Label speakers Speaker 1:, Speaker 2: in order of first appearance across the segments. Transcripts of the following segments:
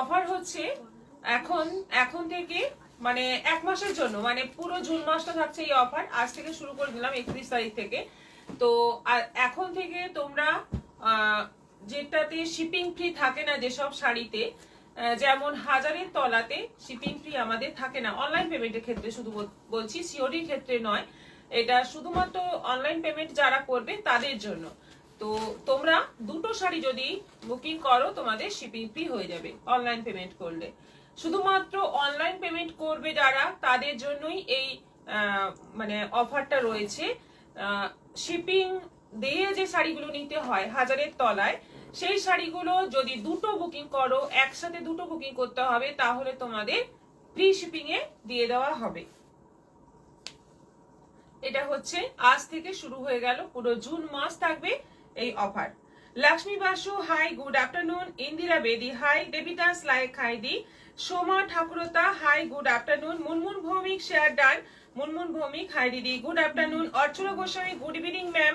Speaker 1: Offer হচ্ছে এখন এখন থেকে মানে 1 মাসের জন্য, মানে পুরো জুন মাসটা থাকছে এই অফার। আজ থেকে শুরু করে দিলাম 31 তারিখ থেকে। তো এখন থেকে তোমরা যেটাতে শিপিং ফ্রি থাকে না যেসব শাড়িতে, যেমন 1000-এর তলাতে শিপিং ফ্রি আমাদের থাকে না অনলাইন পেমেন্টের ক্ষেত্রে, শুধু বলছি, সিওডির ক্ষেত্রে নয়, এটা শুধুমাত্র অনলাইন পেমেন্ট যারা করবে তাদের জন্য। তো তোমরা দুটো শাড়ি যদি বুকিং করো তোমাদের শিপিং ফ্রি হয়ে যাবে অনলাইন পেমেন্ট করলে। শুধুমাত্র অনলাইন পেমেন্ট করবে যারা তাদের জন্যই এই মানে অফারটা রয়েছে। শিপিং দিয়ে যে শাড়িগুলো নিতে হয় 1000-এর তলায়, সেই শাড়িগুলো যদি দুটো বুকিং করো, একসাথে দুটো বুকিং করতে হবে, তাহলে তোমাদের ফ্রি শিপিং এ দিয়ে দেওয়া হবে। এটা হচ্ছে আজ থেকে শুরু হয়ে গেল, পুরো জুন মাস থাকবে এই offer. Lakshmi Basu hi, good afternoon. Indira Bedi hi, Debidas like hi দি, Soma Thakurta hi, good afternoon. Munmun Bhowmik share done, Munmun Bhowmik hi দিদি, good afternoon. Archana Goswami good evening ma'am.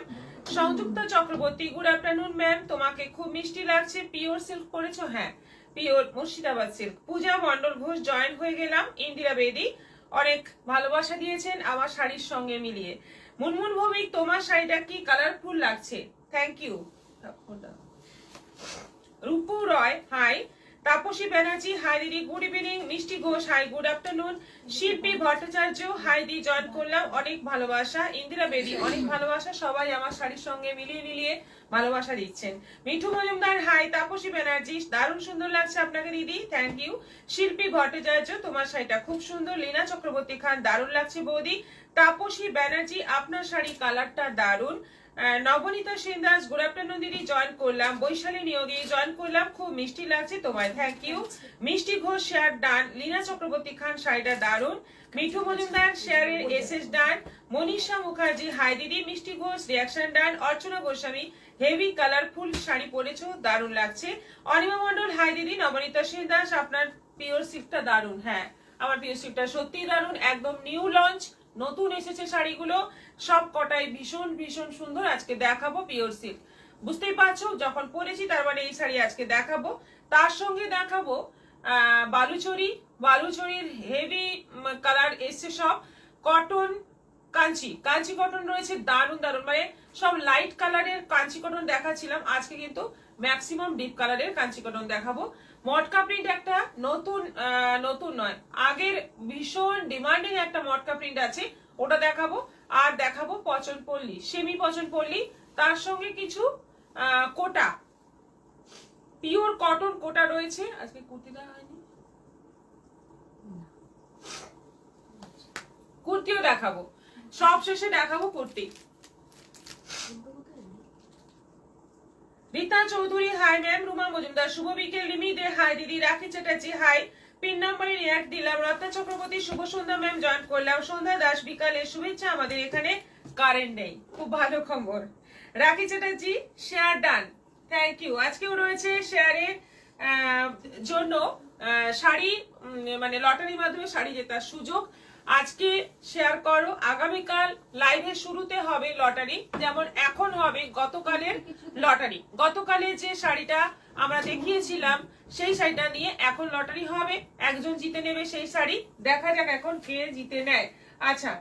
Speaker 1: Sanjukta Chakraborty good afternoon ma'am, তোমাকে খুব মিষ্টি লাগছে, পিওর সিল্ক করেছো? হ্যাঁ, pure Murshidabad silk. Puja Mondal Ghosh join হয়ে গেলাম। ইন্দিরা বেদি অনেক ভালোবাসা দিয়েছেন আমার শাড়ির সঙ্গে মিলিয়ে। মুনমুন ভৌমিক তোমার শাড়িটা কি কালারফুল লাগছে, thank you. Rupu Roy hi, Tapasi Banerjee hi দিদি, good evening. Mishti Ghosh high, good afternoon. শিল্পী ভট্টাচার্য হাই দি, জয়েন করলাম, অনেক ভালোবাসা। ইন্দিরা বেদি অনেক ভালোবাসা, সবাই আমার শাড়ির সঙ্গে মিলিয়ে মিলিয়ে ভালোবাসা দিচ্ছেন। মিঠু মজুমদার হাই, তাপসী ব্যানার্জি দারুণ সুন্দর লাগছে আপনাকে দিদি, থ্যাংক ইউ। শিল্পী ভট্টাচার্য তোমার শাড়িটা খুব সুন্দর। লীনা চক্রবর্তী খান দারুণ লাগছে বৌদি। তাপসী ব্যানার্জি আপনার শাড়ি কালারটা দারুণ। নবনীতা সেন দাস গুড আফটারনুন দিদি, জয়েন করলাম। বৈশালী নিয়োগী জয়েন করলাম, খুব মিষ্টি লাগছে তোমায়, থ্যাংক ইউ। মিষ্টি ঘোষ শেয়ার ডান। লীনা চক্রবর্তী খান শাড়িটা দারুণ। মিঠু মজুমদার শেয়ারের এসএস ডান। মনীষা মুখার্জি হাই দিদি, মিষ্টি ঘোষ রিয়াকশন ডান। অর্চনা গোস্বামী হেভি কালারফুল শাড়ি পরেছো, দারুণ লাগছে। অনিমা মন্ডল হাই দিদি। নবনীতা সেন দাস আপনার পিওর সিল্কটা দারুণ। হ্যাঁ, আমার পিওর সিল্কটা সত্যি দারুণ, একদম নিউ লঞ্চ, নতুন এসেছে শাড়িগুলো, সব কটাই ভীষণ ভীষণ সুন্দর। আজকে দেখাবো পিওর সিল্ক, বুঝতেই পারছো, যখন পরেছি তার মানে এই শাড়ি আজকে দেখাবো। তার সঙ্গে দেখাবো বালুচরি, বালুচরির হেভি কালার এসছে, সব কটন কাঞ্চি, কাঞ্চি কটন রয়েছে, দারুণ দারুণ, মানে সব লাইট কালারের কাঞ্চি কটন দেখাচ্ছিলাম, আজকে কিন্তু ম্যাক্সিমাম ডিপ কালারের কাঞ্চি কটন দেখাবো। মটকা প্রিন্ট একটা নতুন, নতুন নয়, আগের ভীষণ ডিমান্ডিং একটা মটকা প্রিন্ট আছে, ওটা দেখাবো। আর দেখাবো পচন পল্লী, সেমি পচন পল্লী, তার সঙ্গে কিছু কোটা, পিওর কটন কোটা রয়েছে। আজকে কুর্তি দেওয়া হয়নি, কুর্তিও দেখাবো, সব শেষে দেখাবো কুর্তি। Rita Chowdhury hi ma'am. রুমা মজুমদার শুভ বিকেল। রিমি দে হাই দিদি। রাখি চ্যাটার্জি হাই, পিন নাম্বারে রিয়াক্ট দিলাম। রত্না চক্রবর্তী শুভ সন্ধ্যা ম্যাম, জয়েন করলাম। সন্ধ্যা দাস বিকালে শুভেচ্ছা, আমাদের এখানে কারেন্ট নেই, খুব ভালো খবর। Rakhi Chatterjee share done, thank you. আজকেও রয়েছে শেয়ারের জন্য শাড়ি, মানে লটারির মাধ্যমে শাড়ি জেতার সুযোগ। আজকে শেয়ার করো, আগামীকাল লাইভের শুরুতে হবে লটারি, যেমন এখন হবে গতকালের লটারি। গতকালে যে শাড়িটা আমরা দেখিয়েছিলাম সেই শাড়িটা নিয়ে এখন লটারি হবে, একজন জিতে নেবে সেই শাড়ি, দেখা যাক এখন কে জিতে নেয়। আচ্ছা,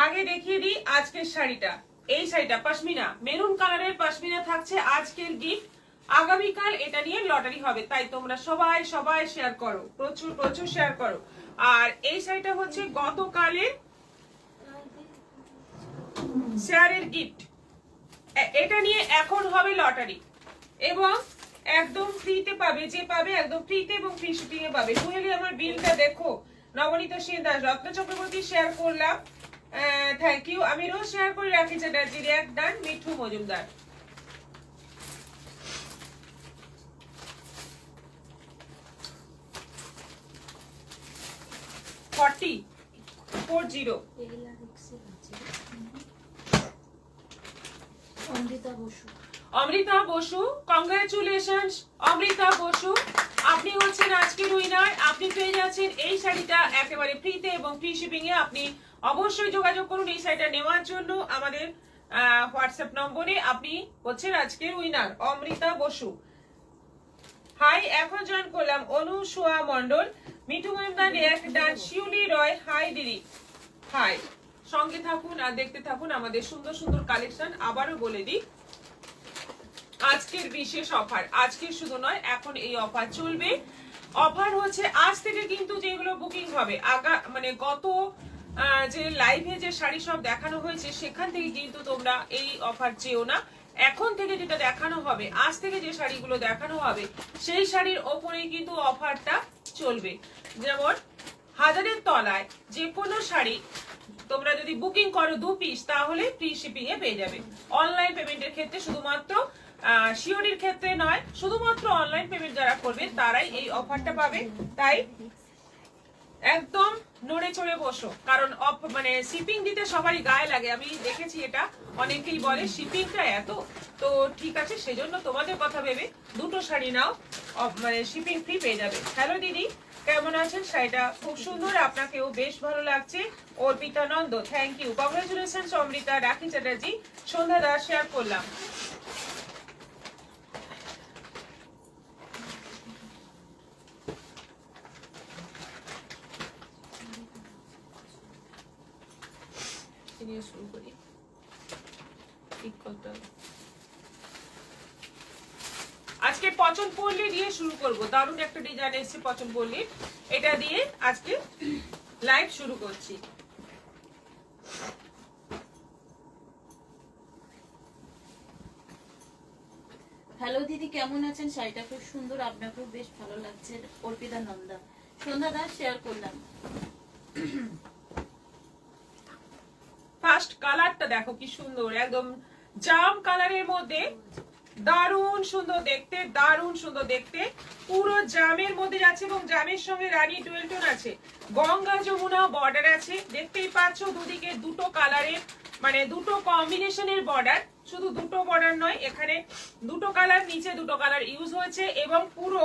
Speaker 1: আগে দেখিয়ে দিই আজকের শাড়িটা, এই শাড়িটা পশমিনা, মেরুন কালারের পশমিনা থাকছে আজকের গিফট। আগামীকাল এটা নিয়ে লটারি হবে, তাই তোমরা সবাই সবাই শেয়ার করো, প্রচুর প্রচুর শেয়ার করো। আর এই শাড়িটা হচ্ছে গতকালের শেয়ারের গিফট, এটা নিয়ে এখন হবে লটারি এবং একদম ফ্রিতে পাবে, যে পাবে একদম ফ্রিতে এবং ফ্রি শিপিং এ পাবে। কুহেলি আমার বিলটা দেখো। নবনীতা সেন দাস, রত্না চক্রবর্তী শেয়ার করলাম, থ্যাংক ইউ। আমি রোজ শেয়ার করে রাখি চ্যাটার্জি রিয়াক্ট ডান। মিঠু মজুমদার অমৃতা বসু, কংগ্রাচুলেশন অমৃতা বসু, আপনি হচ্ছেন আজকের উইনার। আপনি পেয়ে যাচ্ছেন এই শাড়িটা একেবারে ফ্রিতে এবং ফ্রি শিপিং এ। আপনি অবশ্যই যোগাযোগ করুন এই শাড়িটা নেওয়ার জন্য আমাদের হোয়াটসঅ্যাপ নম্বরে। আপনি হচ্ছেন আজকের উইনার অমৃতা বসু। হাই, এখন জয়েন করলাম। করলাম অনুসোয়া মন্ডল, মিঠু মজুমদার, রেয়াক ডান, শিউলি রয়। হাই দিদি, হাই। সঙ্গে থাকুন আর দেখতে থাকুন আমাদের সুন্দর সুন্দর কালেকশন। আবারও বলে দিই, আজকের বিশেষ অফার, আজকে শুধু নয়, এখন এই অফার চলবে। অফার হচ্ছে আজ থেকে, কিন্তু যেগুলো বুকিং হবে মানে গত যে লাইভে যে শাড়ি সব দেখানো হয়েছে সেখান থেকে কিন্তু তোমরা এই অফার চেও না। এখন থেকে যেটা দেখানো হবে, আজ থেকে যে শাড়িগুলো দেখানো হবে সেই শাড়ির ওপরেই কিন্তু অফারটা চলবে। যেমন হাজারের তলায় যে কোনো শাড়ি তোমরা যদি বুকিং করো 2 পিস, তাহলে ফ্রি শিপিং এ পেয়ে যাবে। অনলাইন পেমেন্টের ক্ষেত্রে শুধুমাত্র, সিওডির ক্ষেত্রে নয়, শুধুমাত্র অনলাইন পেমেন্ট যারা করবে তারাই এই অফারটা পাবে। তাই একদম নড়ে চড়ে বসো, কারণ মানে শিপিং দিতে সবারই গায়ে লাগে। আমি দেখেছি, এটা অনেকেই বলে শিপিংটা এত, তো ঠিক আছে, সেজন্য তোমাদের কথা ভেবে দুটো শাড়ি নাও, মানে শিপিং ফ্রি পেয়ে যাবে। হ্যালো দিদি, কেমন আছেন? শাড়িটা খুব সুন্দর, আপনাকেও বেশ ভালো লাগছে। Arpita Nanda, thank you, congratulation. Amrita, Rakhi Chatterjee, Sandhya Das, share করলাম। শুরু করি, আজকে পচন পল্লী দিয়ে শুরু করব। দারুণ একটা ডিজাইন এসেছে পচন পল্লী, এটা দিয়ে আজকে লাইভ শুরু করছি।
Speaker 2: হ্যালো দিদি, কেমন আছেন? শাড়িটা খুব সুন্দর, আপনাকেও বেশ ভালো লাগছে। অর্পিতা নন্দা, সন্ধ্যা দাস, শেয়ার করলাম।
Speaker 1: ফার্স্ট কালারটা দেখো কি সুন্দর, একদম জাম কালারের মধ্যে, দারুণ সুন্দর দেখতে, দারুণ সুন্দর দেখতে। পুরো জামের মধ্যে যাচ্ছে এবং জামের সঙ্গে রানী ডুয়েল টোন আছে, গঙ্গা যমুনা বর্ডার আছে। দেখতেই পাচ্ছ দুদিকে দুটো কালারের, মানে দুটো কম্বিনেশনের বর্ডার, শুধু দুটো বর্ডার নয়, এখানে দুটো কালার, নিচে দুটো কালার ইউজ হয়েছে এবং পুরো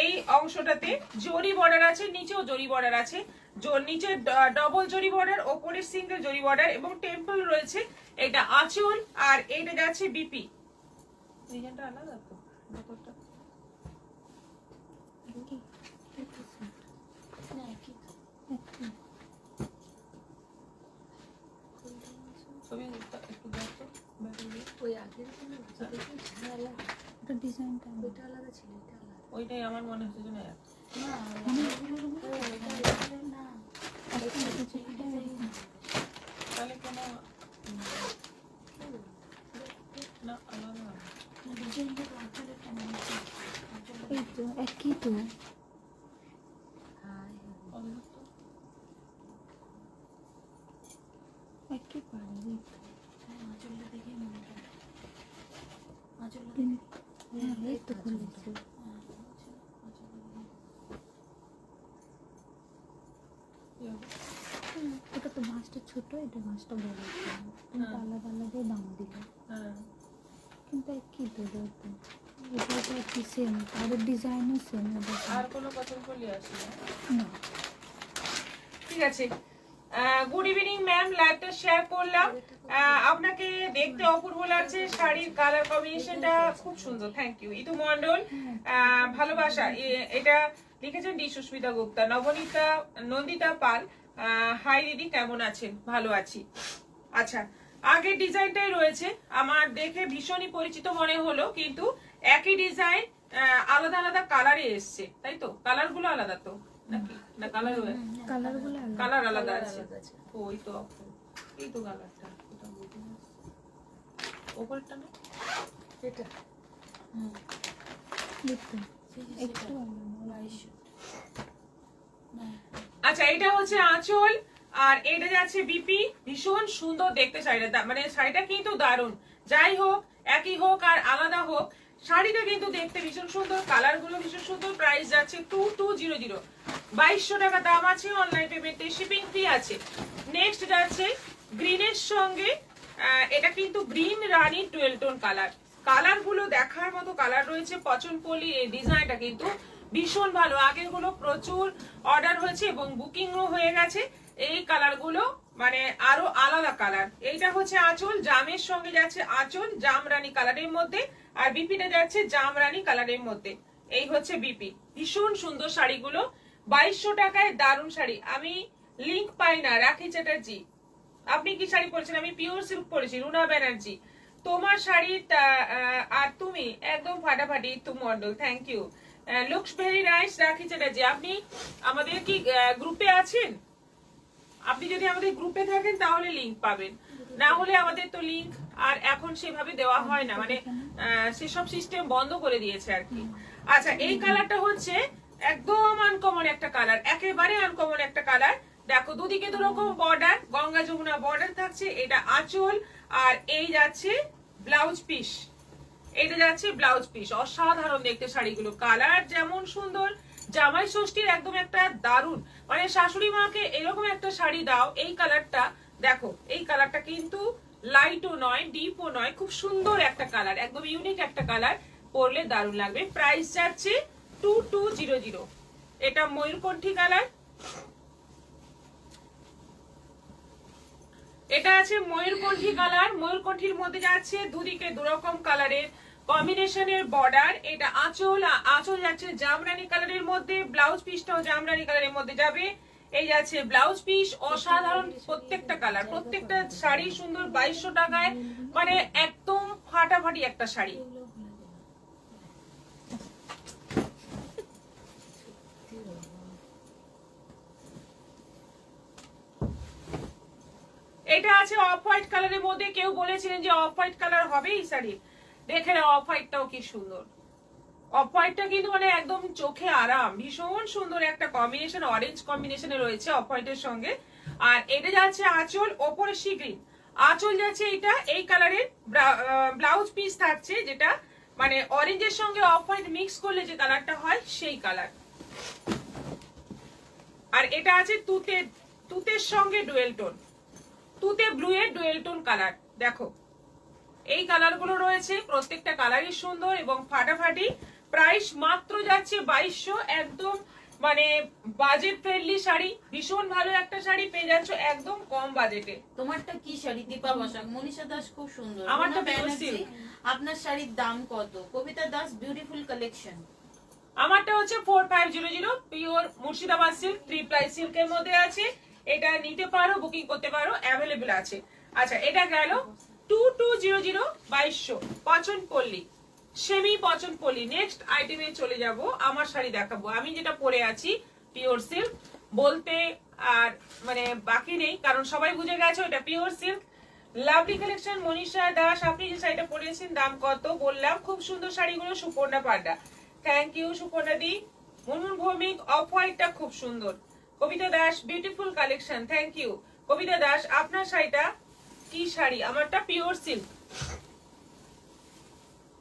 Speaker 1: এই অংশটাতে জরি বর্ডার আছে, নিচেও জরি বর্ডার আছে। নিচে ডবল জরি বর্ডার, ওপরে সিঙ্গেল জরি বর্ডার এবং টেম্পল রয়েছে। এটা আঁচল, আর এইটা যাচ্ছে বিপি। ডিজাইনটা আলাদা তো, ব্যাপারটা ছবি একটু দেখো, ওই আগের ডিজাইনটা ওইটা আলাদা ছিল, এটা আলাদা, ওইটাই আমার মনে হচ্ছে যে না, তাহলে কেন না আলাদা?
Speaker 3: এই তো একই তো, একই পারে।
Speaker 2: আঁচলটা দেখে মনে হয়, আঁচলটা
Speaker 3: এই তো খুলেছে। ওটা তো মাছটা ছোট, এটা মাছটা বড়, কিন্তু আলাদা আলাদা দাম দিল, কিন্তু একই তো দেখো, এটা কি সেম, আর ডিজাইনও সেম।
Speaker 1: আর কোনো কথা বলি আসি
Speaker 3: না,
Speaker 1: ঠিক আছে। গুড ইভিনিং ম্যাম, লাইভটা শেয়ার করলাম। আপনাকে দেখতে অপূর্ব লাগছে, শাড়ির কালার কম্বিনেশনটা খুব সুন্দর, থ্যাংক ইউ। ইতু মন্ডল, ভালোবাসা, এটা লিখেছেন ডি সুস্মিতা গুপ্তা। নবনীতা, নন্দিতা পাল, হাই দিদি, কেমন আছেন? ভালো আছি। আচ্ছা, আগের ডিজাইনটাই রয়েছে, আমার দেখে ভীষণই পরিচিত মনে হলো, কিন্তু একই ডিজাইন আলাদা আলাদা কালারে এসছে, তাই তো? কালারগুলো আলাদা তো নাকি? না, কালার আলাদা আছে। ওই তো, এই তো কালারটা, এটা ওপরটা না, এটা
Speaker 3: একটু
Speaker 1: আচ্ছা, এটা হচ্ছে আঁচল, আর এটা যাচ্ছে বিপি। ভীষণ সুন্দর দেখতে শাড়িটা, মানে শাড়িটা কিন্তু দারুণ। যাই হোক, একই হোক আর আলাদা হোক, শাড়িটা কিন্তু দেখতে ভীষণ সুন্দর, কালার গুলো ভীষণ সুন্দর। প্রাইস যাচ্ছে 2200, 2200 টাকা দাম আছে। অনলাইন পেমেন্টে শিপিং ফ্রি আছে। নেক্সট যাচ্ছে গ্রিনের সঙ্গে, এটা কিন্তু গ্রিন রানী 12 টোন কালার। কালার গুলো দেখার মতো কালার রয়েছে। পচনপল্লী এই ডিজাইনটা কিন্তু ভীষণ ভালো, আগের গুলো প্রচুর অর্ডার হয়েছে এবং বুকিংও হয়ে গেছে। এই কালার গুলো মানে আরো আলাদা কালার। এইটা হচ্ছে আঁচল, জামের সঙ্গে যাচ্ছে আঁচল জামরানি কালারের মধ্যে, আর বিপিটা যাচ্ছে জামরানি কালারের মধ্যে। এই হচ্ছে বিপি। ভীষণ সুন্দর শাড়িগুলো, 2200 টাকায় দারুণ শাড়ি। আমি লিংক পাই না। রাখি চ্যাটার্জি, আপনি কি শাড়ি পরেছেন? আমি পিওর সিল্ক পরেছি। রুনা ব্যানার্জি, তোমার শাড়ি আর তুমি একদম ফাটাফাটি। তু Mondal, thank you. Looks very nice. Rakhi Chatterjee, আপনি আমাদের কি গ্রুপে আছেন? আপনি যদি আমাদের গ্রুপে থাকেন তাহলে লিংক পাবেন, না হলে আমাদের তো লিংক আর এখন সেভাবে দেওয়া হয় না, মানে সেসব সিস্টেম বন্ধ করে দিয়েছে আর কি। আচ্ছা, এই কালারটা হচ্ছে একদম আনকমন একটা কালার, একেবারে আনকমন একটা কালার। দেখো দুদিকে দুরকম বর্ডার, গঙ্গা যমুনা বর্ডার থাকছে। এটা আঁচল আর এই যাচ্ছে ব্লাউজ পিস। এটা যাচ্ছে ব্লাউজ পিস। অসাধারণ দেখতে শাড়িগুলো, কালার যেমন সুন্দর। জামাই ষষ্ঠীর একদম একটা দারুণ, মানে শাশুড়ি মাকে এরকম একটা শাড়ি দাও। এই কালারটা দেখো, এই কালারটা কিন্তু লাইটও নয় ডিপও নয়, খুব সুন্দর একটা কালার, একদম ইউনিক একটা কালার, পরলে দারুণ লাগবে। প্রাইস যাচ্ছে 2200। এটা ময়ূরকণ্ঠী কালার, এটা আছে ময়ূরকণ্ঠী কালার। ময়ূরকণ্ঠীর মধ্যে যাচ্ছে দুদিকে দুরকম কালারের কম্বিনেশনের বর্ডার। এটা আঁচল, আঁচল যাচ্ছে জামরানি কালারের মধ্যে, ব্লাউজ পিসটাও জামরানি কালারের মধ্যে যাবে। এই যাচ্ছে ব্লাউজ পিস। অসাধারণ প্রত্যেকটা কালার, প্রত্যেকটা শাড়ি সুন্দর। 2200 টাকায়, মানে একদম ফাটাফাটি একটা শাড়ি। এটা আছে অফ হোয়াইট কালারের মধ্যে। কেউ বলেছিলেন যে অফ হোয়াইট কালার হবে এই শাড়ি, দেখে না অফ হোয়াইটটাও কি সুন্দর। অফ হোয়াইটটা কিন্তু মানে একদম চোখে আরাম, ভীষণ সুন্দর একটা কম্বিনেশন, অরেঞ্জ কম্বিনেশনে রয়েছে অফ হোয়াইটের সঙ্গে। আর এটা যাচ্ছে আঁচল, ওপরে সি গ্রিন আঁচল যাচ্ছে। এটা এই কালারের ব্লাউজ পিস থাকছে, যেটা মানে অরেঞ্জের সঙ্গে অফ হোয়াইট মিক্স করলে যে কালারটা হয় সেই কালার। আর এটা আছে তুতে, তুতের সঙ্গে ডুয়েল টোন, তুতে ব্লু এর ডুয়েল টোন কালার। দেখো এই কালার গুলো রয়েছে, প্রত্যেকটা কালারই সুন্দর এবং ফাটাফাটি। প্রাইস মাত্র যাচ্ছে 2200, একদম মানে বাজেট ফ্রেন্ডলি শাড়ি, ভীষণ ভালো একটা শাড়ি পেয়ে যাচ্ছ একদম কম বাজেটে।
Speaker 2: তোমারটা কি শাড়ি? দীপা বসাক, মনীষা দাস খুব সুন্দর।
Speaker 1: আমারটা
Speaker 2: রুনা
Speaker 1: ব্যানার্জি।
Speaker 2: ব্যানার্জি, আপনার শাড়ির দাম কত? কবিতা দাস, বিউটিফুল কালেকশন।
Speaker 1: আমারটা হচ্ছে 4500 পিওর মুর্শিদাবাদ সিল্ক, 3 প্লাই সিল্কের মধ্যে আছে। এটা নিতে পারো, বুকিং করতে পারো, অ্যাভেলেবল আছে। আচ্ছা, এটা গেল 2200, 2200 পচনপল্লী, সেমি পচনপল্লী। নেক্সট আইটেমে চলে যাব। আমার শাড়ি দেখাবো, আমি যেটা পরে আছি পিওর সিল্ক, বলতে আর মানে বাকি নেই, কারণ সবাই বুঝে গেছে এটা pure silk. Lovely collection. Manisha Das, আপনি যে শাড়িটা পরেছেন দাম কত? বললাম খুব সুন্দর শাড়িগুলো। সুপর্ণা পাড্ডা, থ্যাংক ইউ সুপর্ণা দি। মুনমুন ভৌমিক, অফ হোয়াইটটা খুব সুন্দর। Kabita Das, beautiful collection, thank you. Kabita Das, আপনার শাড়িটা কি শাড়ি? আমারটা পিওর সিল্ক।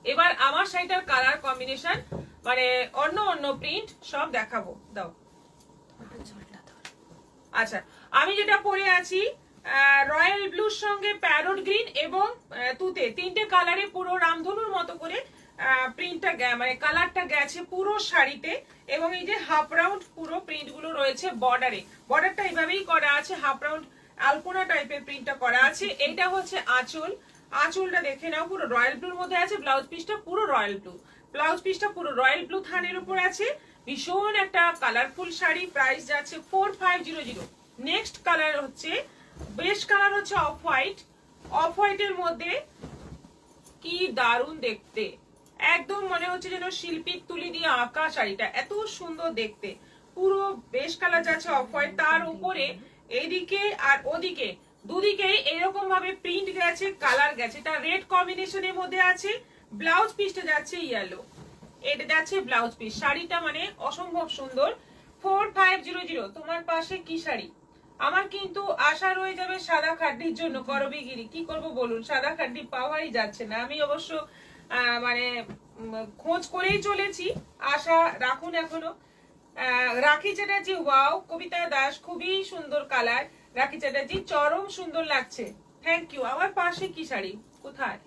Speaker 1: এবার আমার শাড়িটার কালার কম্বিনেশন, মানে অন্য অন্য প্রিন্ট সব দেখাবো। দাও। আচ্ছা, আমি যেটা পরে আছি রয়্যাল ব্লুর সঙ্গে প্যারট গ্রিন এবং তুতে, তিনটে কালারে পুরো রামধনুর মতো করে প্রিন্টটা মানে কালারটা গেছে পুরো শাড়িতে। এবং এই যে হাফ রাউন্ড পুরো প্রিন্ট গুলো রয়েছে বর্ডারে, বর্ডারটা এইভাবেই করা আছে, হাফ রাউন্ড আলপনা টাইপের প্রিন্টটা করা আছে। এইটা হচ্ছে আঁচল, আঁচলটা দেখে নাও পুরো রয়্যাল ব্লুর মধ্যে আছে। ব্লাউজ পিসটা পুরো রয়্যাল ব্লু, ব্লাউজ পিসটা পুরো রয়্যাল ব্লু থানের উপর আছে। ভীষণ একটা কালারফুল শাড়ি। প্রাইস যাচ্ছে 4500। নেক্সট কালার হচ্ছে, বেস্ট কালার হচ্ছে অফ হোয়াইট। অফ হোয়াইটের মধ্যে কি দারুণ দেখতে, একদম মনে হচ্ছে যেন শিল্পীর তুলি দিয়ে আঁকা শাড়িটা, এত সুন্দর দেখতে। পুরো বেশ কালার যাচ্ছে অফ হোয়াইট, তার উপরে এইদিকে আর ওদিকে দুদিকে এরকম ভাবে প্রিন্ট গেছে, কালার গেছে। এটা রেড কম্বিনেশনের মধ্যে আছে। ব্লাউজ পিসটা যাচ্ছে ইয়েলো, এটা যাচ্ছে ব্লাউজ পিস। শাড়িটা মানে অসম্ভব সুন্দর। 4500। তোমার পাশে কি শাড়ি? আমার কিন্তু আশা রয়ে যাবে সাদা খাড্ডির জন্য। করবিগিরি, কি করব বলুন, সাদা খাড্ডি পাওয়াই যাচ্ছে না। আমি অবশ্য মানে খোঁজ করেই চলেছি, আশা রাখুন এখনো। রাখি চ্যাটার্জি, ওয়াও। কবিতা দাস, খুবই সুন্দর কালার। রাখি চ্যাটার্জি, চরম সুন্দর লাগছে, থ্যাংক ইউ। আমার পাশে কি শাড়ি? কোথায়?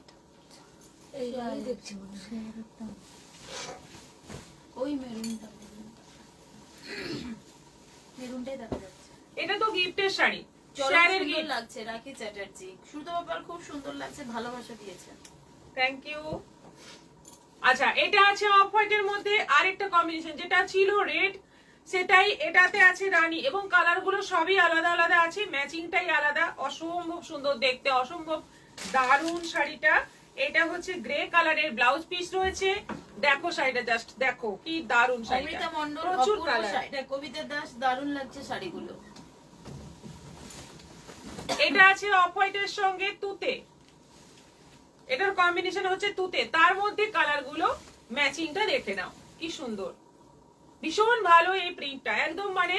Speaker 2: ওই মেরুনটা, মেরুনটাই দেখা যাচ্ছে।
Speaker 1: এটা তো গিফটের শাড়ি,
Speaker 2: চরম
Speaker 1: শেয়ারের
Speaker 2: সুন্দর
Speaker 1: গিফট।
Speaker 2: লাগছে। রাখি চ্যাটার্জি, সুতো বাবার খুব সুন্দর লাগছে, ভালোবাসা দিয়েছে,
Speaker 1: থ্যাংক ইউ। আচ্ছা, এটা আছে অফ হোয়াইটের মধ্যে আরেকটা কম্বিনেশন, যেটা ছিল রেড সেটাই এটাতে আছে রানী, এবং কালার গুলো সবই আলাদা আলাদা আছে, ম্যাচিংটাই আলাদা। অসম্ভব সুন্দর দেখতে, অসম্ভব দারুণ শাড়িটা। এটা হচ্ছে গ্রে কালারের ব্লাউজ পিস রয়েছে। দেখো শাড়িটা, জাস্ট দেখো কি দারুণ শাড়িটা,
Speaker 2: অমৃতা মণ্ডল
Speaker 1: প্রচুর
Speaker 2: অপূর্ব
Speaker 1: কালার।
Speaker 2: শাড়িটা, কবিতা দাস দারুণ লাগছে শাড়িগুলো।
Speaker 1: এটা আছে অফ হোয়াইটের সঙ্গে তুতে, এটার কম্বিনেশন হচ্ছে তুতে, তার মধ্যে কালার গুলো ম্যাচিংটা দেখে নাও কি সুন্দর, ভীষণ ভালো এই প্রিন্টটা, একদম মানে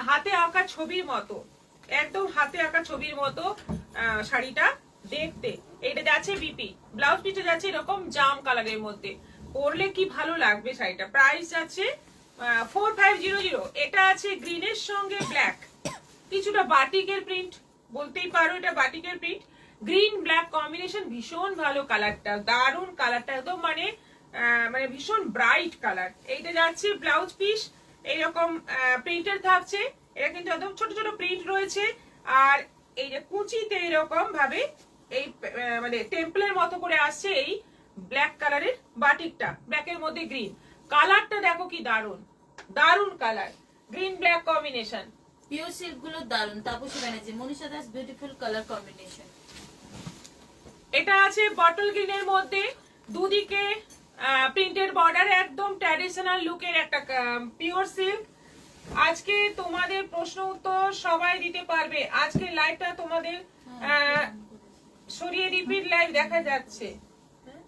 Speaker 1: হাতে আঁকা ছবির মতো, একদম হাতে আঁকা ছবির মতো শাড়িটা দেখতে। এটা যাচ্ছে বিপি, ব্লাউজ পিসটা যাচ্ছে এরকম জাম কালারের মধ্যে, পরলে কি ভালো লাগবে শাড়িটা। প্রাইস যাচ্ছে 4500। এটা আছে গ্রিনের সঙ্গে ব্ল্যাক, কিছুটা বাটিকের প্রিন্ট বলতেই পারো, এটা বাটিকের প্রিন্ট, গ্রিন ব্ল্যাক কম্বিনেশন, ভীষণ ভালো কালারটা, দারুণ কালারটা, একদম মানে মানে ভীষণ ব্রাইট কালার। এইটা যাচ্ছে ব্লাউজ পিস, এইরকম প্রিন্টের থাকছে, এটা কিন্তু একদম ছোট ছোট প্রিন্ট রয়েছে। আর এই যে কুচিতে এরকম ভাবে এই মানে টেম্পলের মতো করে আসছে এই ব্ল্যাক কালারের বাটিকটা, ব্ল্যাকের মধ্যে গ্রিন, কালারটা দেখো কি দারুণ, দারুণ colour, green black combination.
Speaker 2: Pure silk গুলো দারুণ, Tapasi Banerjee, Manisha Das beautiful colour combination.
Speaker 1: এটা আছে বটল গ্রিনের মধ্যে, দুদিকে প্রিন্টেড বর্ডার, একদম ট্র্যাডিশনাল লুকের একটা পিওর সিল্ক। আজকে তোমাদের প্রশ্ন উত্তর সবাই দিতে পারবে, আজকে লাইভটা তোমাদের সরিয়ে রিপিট লাইভ দেখা যাচ্ছে।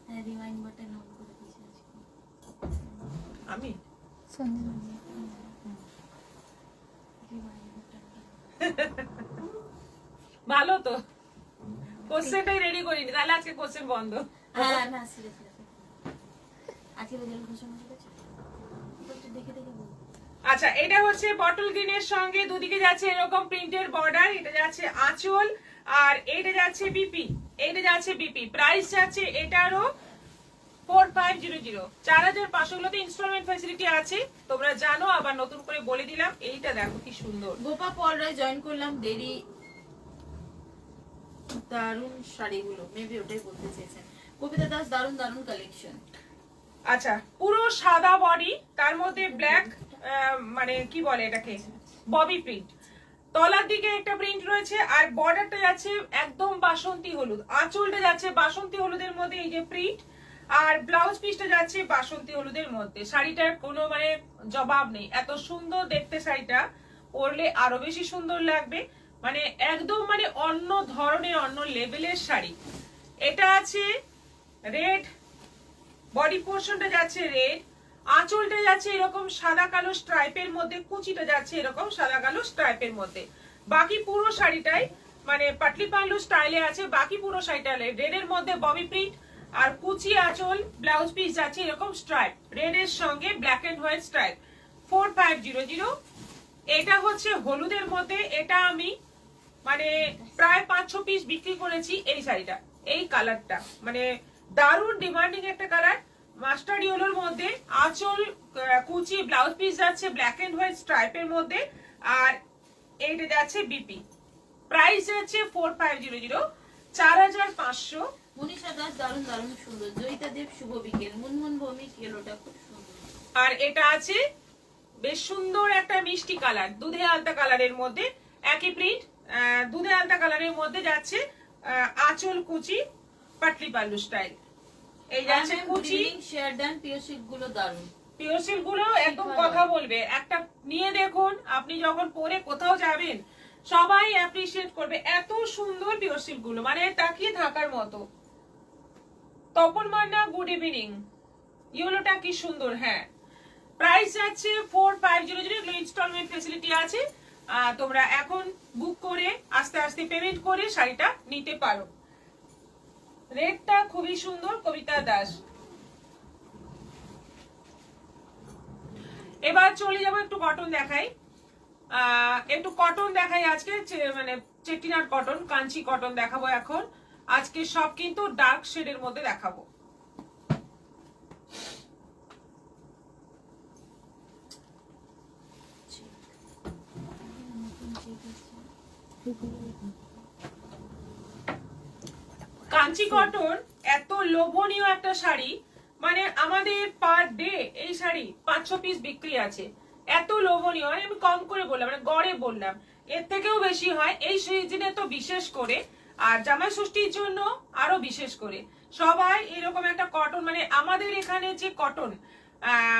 Speaker 2: হ্যাঁ, রিমাইন্ড বাটন অন করে দিয়েছি আজকে
Speaker 1: আমি
Speaker 2: রিমাইন্ড বাটনটা।
Speaker 1: ভালো তো, কোশ্চেনটাই রেডি করিনি, তাহলে আজকে কোশ্চেন বন্ধ।
Speaker 2: হ্যাঁ না, সিরিয়াসলি আজকে রেজাল্ট ঘোষণা করেছে, একটু দেখে দেখে বল।
Speaker 1: আচ্ছা, এটা হচ্ছে বটল গ্রিনের সঙ্গে দুদিকে যাচ্ছে এরকম প্রিন্টের বর্ডার, এটা যাচ্ছে আঁচল, আর এটা যাচ্ছে বিপি, এটা যাচ্ছে বিপি। প্রাইস যাচ্ছে এটারও 4500। 4500 গুলোতে ইনস্টলমেন্ট ফ্যাসিলিটি আছে, তোমরা জানো, আবার নতুন করে বলে দিলাম। এইটা দেখো কি সুন্দর,
Speaker 2: গোপা পল রায় জয়েন করলাম, দেরি, দারুণ শাড়িগুলো, মেবি ওটাই বলতে চেয়েছেন। কবিতা দাস দারুণ দারুণ কালেকশন।
Speaker 1: আচ্ছা, পুরো সাদা বডি, তার মধ্যে ব্ল্যাক মানে কি বলে এটাকে, ববি প্রিন্ট, তলার দিকে একটা প্রিন্ট রয়েছে, আর বর্ডারটা যাচ্ছে একদম বাসন্তী হলুদ, আঁচলটা যাচ্ছে বাসন্তী হলুদের মধ্যে এই যে প্রিন্ট, আর ব্লাউজ পিসটা যাচ্ছে বাসন্তী হলুদের মধ্যে। শাড়িটার কোনো মানে জবাব নেই, এত সুন্দর দেখতে শাড়িটা, পরলে আরো বেশি সুন্দর লাগবে, মানে একদম মানে অন্য ধরনের, অন্য লেভেলের শাড়ি। এটা আছে রেড, বডি পোর্শনটা যাচ্ছে রেড, আঁচলটা যাচ্ছে এরকম সাদা কালো স্ট্রাইপের মধ্যে, কুচিটা যাচ্ছে এরকম সাদা কালো স্ট্রাইপের মধ্যে, বাকি পুরো শাড়িটাই মানে পাটলি পাল্লু স্টাইলে আছে, বাকি পুরো শাড়িটা রেডের মধ্যে ববি প্রিন্ট, আর কুচি আঁচল, ব্লাউজ পিস যাচ্ছে এরকম স্ট্রাইপ, রেডের সঙ্গে ব্ল্যাক এন্ড হোয়াইট স্ট্রাইপ। 4500। এটা হচ্ছে হলুদের মধ্যে, এটা আমি মানে প্রায় 500 পিস বিক্রি করেছি এই শাড়িটা, এই কালারটা মানে দারুণ ডিমান্ডিং একটা কালার, মাস্টার্ড ইয়েলোর মধ্যে, আঁচল কুচি ব্লাউজ পিস যাচ্ছে ব্ল্যাক এন্ড হোয়াইট স্ট্রাইপের মধ্যে, আর এইটা যাচ্ছে বিপি। প্রাইস যাচ্ছে 4500, 4500।
Speaker 2: মনীষা দাস দারুণ দারুণ সুন্দর, জয়িতা দেব শুভ বিকেল, মুনমুন ভৌমিক ইয়েলোটা খুব সুন্দর।
Speaker 1: আর এটা আছে বেশ সুন্দর একটা মিষ্টি কালার, দুধে আলতা কালারের মধ্যে, একই প্রিন্ট, দুধে আলতা কালারের মধ্যে যাচ্ছে আঁচল কুচি পাটলি পাল্লু স্টাইল, এই যাচ্ছে কুচি।
Speaker 2: শেয়ার দেন, পিওর সিল্ক গুলো দারুণ,
Speaker 1: পিওর সিল্ক গুলো একদম কথা বলবে, একটা নিয়ে দেখুন, আপনি যখন পরে কোথাও যাবেন সবাই অ্যাপ্রিশিয়েট করবে, এত সুন্দর পিওর সিল্ক গুলো, মানে তাকিয়ে থাকার মতো। তপন মান্না গুড ইভিনিং, ইয়েলোটা কি সুন্দর। হ্যাঁ, প্রাইস যাচ্ছে 4500, ইনস্টলমেন্ট ফ্যাসিলিটি আছে, তোমরা এখন বুক করে আস্তে আস্তে পেমেন্ট করে শাড়িটা নিতে পারো। রেডটা খুবই সুন্দর, কবিতা দাস। এবার চলে যাবো একটু কটন দেখাই, একটু কটন দেখাই আজকে, মানে চেটিনাট কটন, কাঞ্চি কটন দেখাবো এখন আজকে, সব কিন্তু ডার্ক শেডের মধ্যে দেখাবো। কাঞ্চি কটন এত লোভনীয় একটা শাড়ি, মানে আমাদের পার ডে এই শাড়ি 500 পিস বিক্রি আছে। এত লোভনীয়, মানে আমি কম করে বললাম, মানে গড়ে বললাম, এর থেকেও বেশি হয় এই সিজনে তো বিশেষ করে, আর জামাই ষষ্ঠীর জন্য আরো বিশেষ করে। সবাই এরকম একটা কটন, মানে আমাদের এখানে যে কটন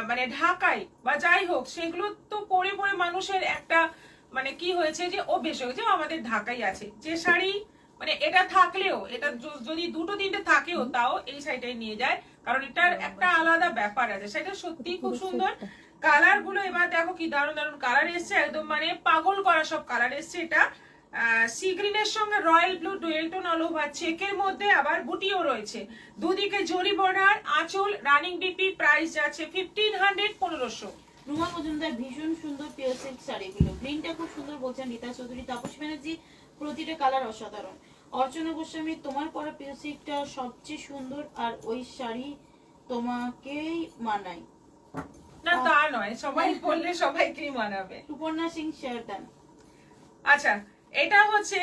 Speaker 1: মানে ঢাকায় বা যাই হোক, সেগুলো তো পরে পরে মানুষের একটা মানে কি হয়েছে যে অভ্যেস হয়ে গেছে, আমাদের ঢাকাই আছে যে শাড়ি, মানে এটা থাকলেও, এটা যদি দুটো তিনটে থাকেও তাও এই শাড়িটাই নিয়ে যায়, কারণ এটার একটা আলাদা ব্যাপার আছে। সেটা সত্যি খুব সুন্দর। কালার গুলো এবার দেখো কি দারুণ দারুণ কালার এসছে, একদম মানে পাগল করা সব কালার এসছে। এটা সি গ্রিনের সঙ্গে royal blue dual tone all over চেকের মধ্যে আবার বুটিও রয়েছে, দুদিকে জরি বর্ডার, আঁচল, রানিং বিপি, প্রাইস যাচ্ছে 1500 1500।
Speaker 2: রুমা মজুমদার ভীষণ সুন্দর পিওর সিল্ক শাড়িগুলো, প্রিন্টটা খুব সুন্দর বলছেন রীতা চৌধুরী। তাপসী ব্যানার্জি প্রতিটা কালার অসাধারণ। অর্চনা গোস্বামী তোমার পরা পিওর সিল্কটা সবচেয়ে সুন্দর, আর ওই শাড়ি তোমাকেই মানায়।
Speaker 1: না তা নয়, সবাই বললে সবাইকেই মানাবে।
Speaker 2: সুপর্ণা সিং শেরদান।
Speaker 1: আচ্ছা, এটা হচ্ছে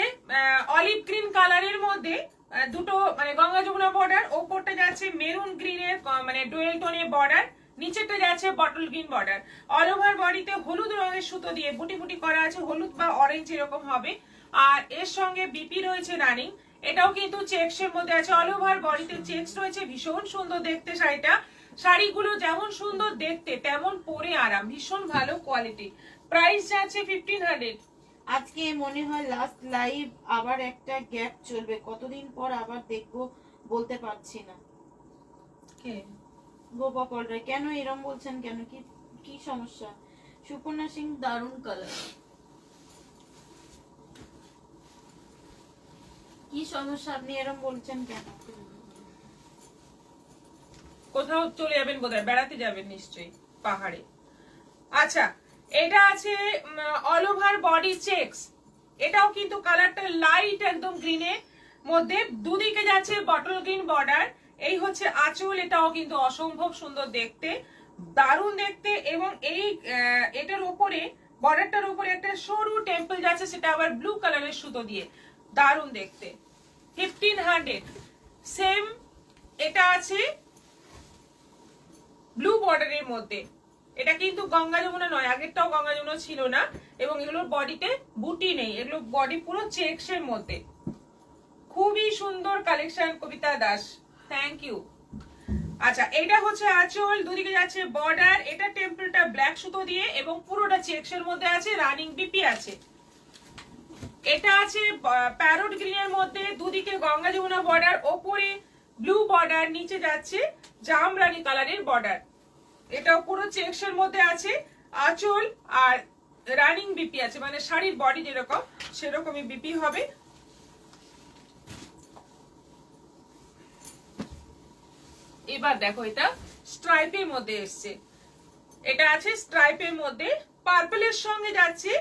Speaker 1: অলিভ গ্রিন কালারের মধ্যে দুটো মানে গঙ্গা যমুনা বর্ডার, ওপরটা যাচ্ছে মেরুন গ্রিনের মানে ডুয়েল টোনের বর্ডার, নিচেটা যাচ্ছে bottle green border. All over বডিতে হলুদ রঙের সুতো দিয়ে বুটি বুটি করা আছে, হলুদ বা অরেঞ্জ এরকম হবে। আর এর সঙ্গে বিপি রয়েছে রানিং, এটাও কিন্তু চেকস এর মধ্যে আছে। অল ওভার বডিতে চেকস রয়েছে, ভীষণ সুন্দর দেখতে শাড়িটা। শাড়িগুলো যেমন সুন্দর দেখতে তেমন পরে আরাম, ভীষণ ভালো কোয়ালিটি। প্রাইস যাচ্ছে 1500।
Speaker 2: আজকে মনে হয় লাস্ট লাইভ, আবার একটা গ্যাপ চলবে, কতদিন পর আবার দেখবো বলতে পারছি না। গোপাল রায় কেন এরম বলছেন, কেন কি কি সমস্যা? সুপর্ণা সিং দারুণ কালার, কি সমস্যা আপনি এরম বলছেন কেন?
Speaker 1: কোথাও চলে যাবেন বোধহয়, বেড়াতে যাবেন নিশ্চয়ই পাহাড়ে। আচ্ছা, এটা আছে অল ওভার বডি চেকস, এটাও কিন্তু কালারটা লাইট একদম গ্রিনের মধ্যে, দুদিকে যাচ্ছে বটল গ্রিন বর্ডার। এই হচ্ছে আঁচল, এটাও কিন্তু অসম্ভব সুন্দর দেখতে, দারুণ দেখতে। এবং এই এটার উপরে বর্ডারটার উপরে একটা সরু টেম্পল যাচ্ছে, সেটা আবার ব্লু কালারের সুতো দিয়ে, দারুণ দেখতে। 1500। সেম এটা আছে ব্লু বর্ডারের মধ্যে, এটা কিন্তু গঙ্গা যমুনা নয়, আগেরটাও গঙ্গা যমুনা ছিল না। এবং এগুলোর বডিতে বুটি নেই, এগুলো বডি পুরো চেকস এর মধ্যে। খুবই সুন্দর collection Kabita Das, thank you. আচ্ছা, এটা হচ্ছে আঁচল, দুদিকে যাচ্ছে বর্ডার, এটা টেম্পলটা ব্ল্যাক সুতো দিয়ে এবং পুরোটা চেকস এর মধ্যে আছে, রানিং বিপি আছে। এটা আছে প্যারোট গ্রিনের মধ্যে, দুদিকে গঙ্গা যমুনা বর্ডার, ওপরে ব্লু বর্ডার, নিচে যাচ্ছে জামরানি কালারের বর্ডার। এটাও পুরো চেকস এর মধ্যে আছে, আঁচল আর রানিং বিপি আছে, মানে শাড়ির বডি যেরকম সেরকমই বিপি হবে। এবার দেখো, এটা স্ট্রাইপের মধ্যে এসছে, এটা আছে স্ট্রাইপের মধ্যে, পার্পলের সঙ্গে যাচ্ছে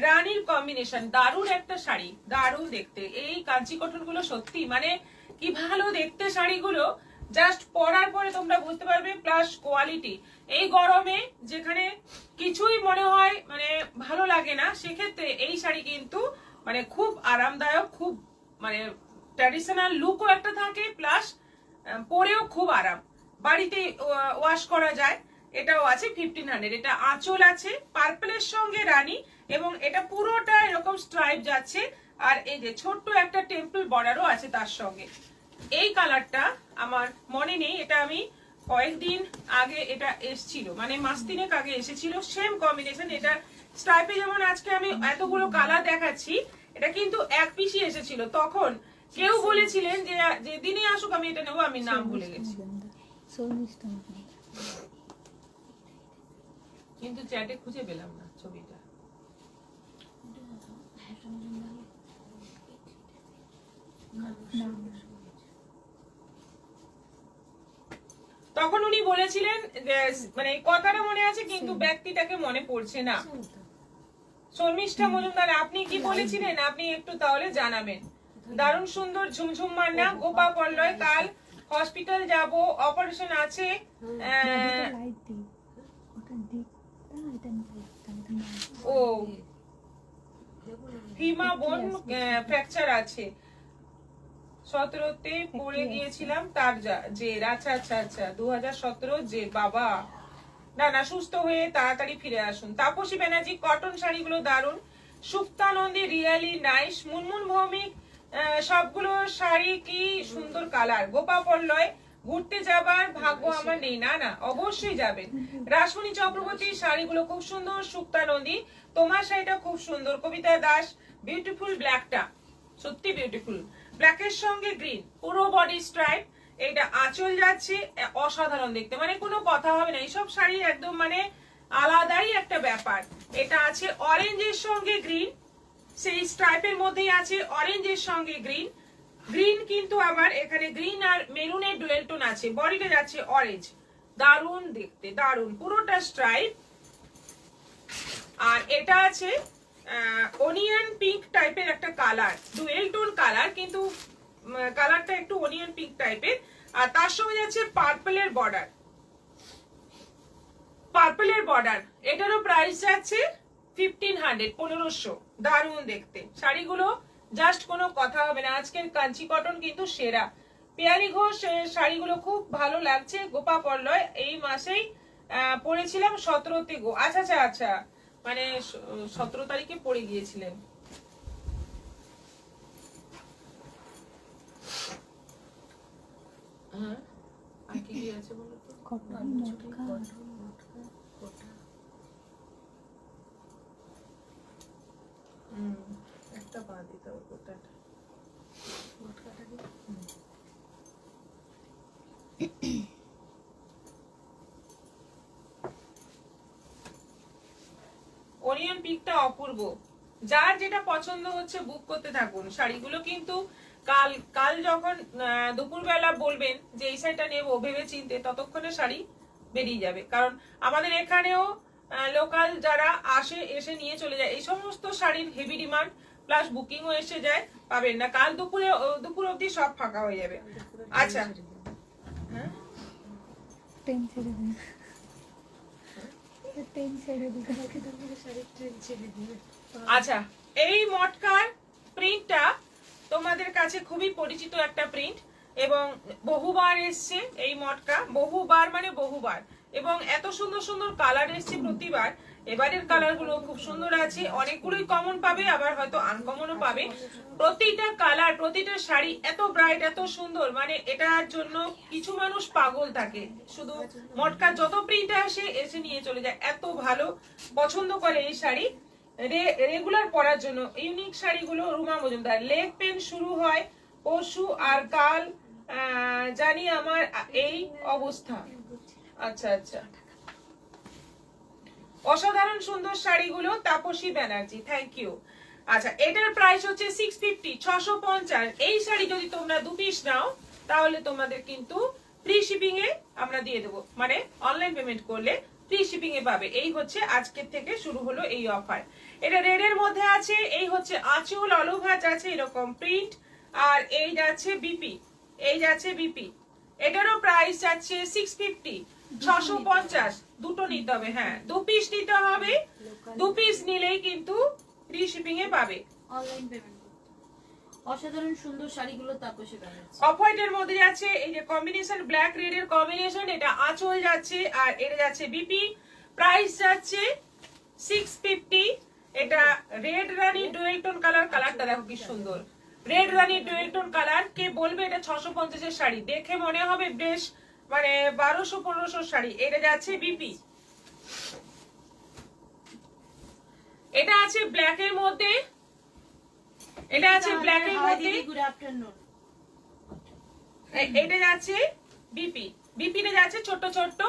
Speaker 1: রানীর কম্বিনেশন। দারুণ একটা শাড়ি, দারুণ দেখতে। এই কাঞ্চি কটন গুলো সত্যি মানে কি ভালো দেখতে শাড়িগুলো, জাস্ট পরার পরে তোমরা বুঝতে পারবে। প্লাস কোয়ালিটি, এই গরমে যেখানে কিছুই মনে হয় মানে ভালো লাগে না, সেক্ষেত্রে এই শাড়ি কিন্তু মানে খুব আরামদায়ক, খুব মানে ট্র্যাডিশনাল লুকও একটা থাকে, প্লাস পরেও খুব আরাম, বাড়িতে ওয়াশ করা যায়। এটাও আছে 1500। এটা আঁচল আছে পার্পলের সঙ্গে রানী, এবং এটা পুরোটা এরকম স্ট্রাইপ যাচ্ছে, আর এই যে ছোট্ট একটা টেম্পল বর্ডারও আছে তার সঙ্গে। এই কালারটা আমার মনে নেই, এটা আমি কয়েকদিন আগে এটা এসছিল, মানে মাস তিনেক আগে এসেছিল, সেম কম্বিনেশন। এটা স্ট্রাইপে যেমন আজকে আমি এতগুলো কালার দেখাচ্ছি, এটা কিন্তু এক পিসই এসেছিল। তখন কেউ বলেছিলেন যে যেদিনই আসুক আমি এটা নেবো, আমি নাম ভুলে গেছি, কিন্তু চ্যাটে খুঁজে পেলাম না ছবিটা। তখন উনি বলেছিলেন মানে কথাটা মনে আছে, কিন্তু ব্যক্তিটাকে মনে পড়ছে না। শর্মিষ্ঠা মজুমদার, আপনি কি বলেছিলেন? আপনি একটু তাহলে জানাবেন। দারুণ সুন্দর ঝুমঝুম মান্না, গোপা পল্লয়, কাল হসপিটাল যাব, অপারেশন আছে। ও হিমা বোন ফ্র্যাকচার আছে। 17তে পড়ে গিয়েছিলাম তার যে আচ্ছা আচ্ছা আচ্ছা 2017 যে বাবা না না সুস্থ হয়ে তাড়াতাড়ি ফিরে আসুন। তাপসী ব্যানার্জি কটন শাড়িগুলো দারুন। সুক্তানন্দী রিয়ালি নাইস। মুনমুন ভৌমিক সবগুলো শাড়ি কি সুন্দর কালার। গোপা পল্লয় ঘুরতে যাবার ভাগ্য আমার নেই। না না অবশ্যই যাবেন। রাসমণি চক্রবর্তী শাড়িগুলো খুব সুন্দর। সুক্তানন্দী তোমার শাড়িটা খুব সুন্দর। কবিতা দাস বিউটিফুল ব্ল্যাকটা সত্যি বিউটিফুল। ব্ল্যাকের সঙ্গে গ্রিন পুরো বডি স্ট্রাইপ। এটা আঁচল যাচ্ছে অসাধারণ দেখতে, মানে কোনো কথা হবে না। এইসব শাড়ি একদম মানে আলাদাই একটা ব্যাপার। এটা আছে অরেঞ্জের সঙ্গে গ্রিন, সেই স্ট্রাইপের মধ্যেই আছে অরেঞ্জের সঙ্গে গ্রিন। গ্রিন কিন্তু আবার এখানে গ্রিন আর মেরুনের ডুয়েল টোন আছে। বডিটা যাচ্ছে অরেঞ্জ, দারুন দেখতে, দারুন পুরোটা স্ট্রাইপ। আর এটা আছে অনিয়ন পিঙ্ক টাইপের একটা কালার, ডুয়েল টোন কালার, কিন্তু কালারটা একটু অনিয়ন পিঙ্ক টাইপের। আর তার সঙ্গে যাচ্ছে পার্পলের বর্ডার, পার্পলের বর্ডার। এটারও প্রাইস যাচ্ছে 1500, 1500। দারুন দেখতে শাড়িগুলো, জাস্ট কোনো কথা হবে না। আজকের কাঞ্চি কটন কিন্তু সেরা। পিয়ালি ঘোষ শাড়িগুলো খুব ভালো লাগছে। গোপা পল্লয় এই মাসেই পড়েছিলাম 17তে গো। আচ্ছা আচ্ছা আচ্ছা, মানে 17 তারিখে পড়ে গিয়েছিলেন। হ্যাঁ আর কি কি আছে বলো তো?
Speaker 3: কটন মটকা
Speaker 1: একটা বাদ দিতে হবে কোটাটা। ওরিয়ন পিকটা অপূর্ব। যার যেটা পছন্দ হচ্ছে বুক করতে থাকুন। শাড়িগুলো কিন্তু কাল যখন দুপুরবেলা বলবেন যে এই শাড়িটা নেবো ভেবে চিনতে, ততক্ষণে শাড়ি বেরিয়ে যাবে। কারণ আমাদের এখানেও লোকাল যারা আসে এসে নিয়ে চলে যায়। এই সমস্ত শাড়ির হেভি ডিমান্ড, প্লাস বুকিংও এসে যায়, পাবেন না। কাল দুপুর অবধি সব ফাঁকা হয়ে যাবে। আচ্ছা হ্যাঁ
Speaker 3: ট্রেন ছেড়ে দিন, ট্রেন ছেড়ে দিন।
Speaker 1: আচ্ছা এই মটকার প্রিন্টটা তোমাদের কাছে খুবই পরিচিত একটা প্রিন্ট, এবং বহুবার এসছে এই মটকা, বহুবার মানে বহুবার, এবং এত সুন্দর সুন্দর কালার এসছে প্রতিবার। এবারের কালার গুলো খুব সুন্দর আছে। অনেকগুলোই কমন পাবে, আবার হয়তো আনকমনও পাবে। প্রতিটা কালার, প্রতিটা শাড়ি এত ব্রাইট, এত সুন্দর, মানে এটার জন্য কিছু মানুষ পাগল থাকে। শুধু মটকা যত প্রিন্ট আসে এসে নিয়ে চলে যায়, এত ভালো পছন্দ করে এই শাড়ি রেগুলার পরার জন্য। ইউনিক শাড়িগুলো রুমা মজুমদার। লেগ পেন শুরু হয় পরশু আর কাল জানি আমার এই অবস্থা। আচ্ছা আচ্ছা, অসাধারণ সুন্দর শাড়িগুলো। Tapasi Banerjee, thank you. আচ্ছা এটার প্রাইস হচ্ছে 650, 650। এই শাড়ি যদি তোমরা 2 পিস নাও তাহলে তোমাদের কিন্তু ফ্রি শিপিং এ আমরা দিয়ে দেবো, মানে অনলাইন পেমেন্ট করলে ফ্রি শিপিং এ পাবে। এই হচ্ছে আজকের থেকে শুরু হলো এই অফার। এটা রেড এর মধ্যে আছে। এই হচ্ছে আঁচল, অলিভ ভাঁজ আছে এরকম প্রিন্ট। আর এই যাচ্ছে বিপি, এই যাচ্ছে বিপি। এটারও প্রাইস যাচ্ছে 650, 650। দুটো নিতে হবে, হ্যাঁ 2 পিস নিতে হবে। 2 পিস নিলেই কিন্তু ফ্রি শিপিং এ পাবে।
Speaker 2: অনলাইন পেমেন্ট অসাধারণ সুন্দর শাড়িগুলো তাপসী ব্যানার্জি।
Speaker 1: অফ হোয়াইট এর মধ্যে যাচ্ছে এই যে কম্বিনেশন, ব্ল্যাক রেড এর কম্বিনেশন। এটা আঁচল যাচ্ছে আর এটা যাচ্ছে বিপি। প্রাইস যাচ্ছে 650। এটা রেড রানী ডুয়েল টোন কালার। কালারটা দেখো কি সুন্দর, রেড রানী ডুয়েল টোন কালার। কে বলবে এটা 650 এর শাড়ি? দেখে মনে হবে বেশ মানে 1200-1500 শাড়ি। এটা যাচ্ছে বিপি। এটা আছে ব্ল্যাক এর মধ্যে, এটা আছে ব্ল্যাক এর মধ্যে।
Speaker 2: Good afternoon.
Speaker 1: এটা যাচ্ছে বিপি, বিপিতে যাচ্ছে ছোট ছোট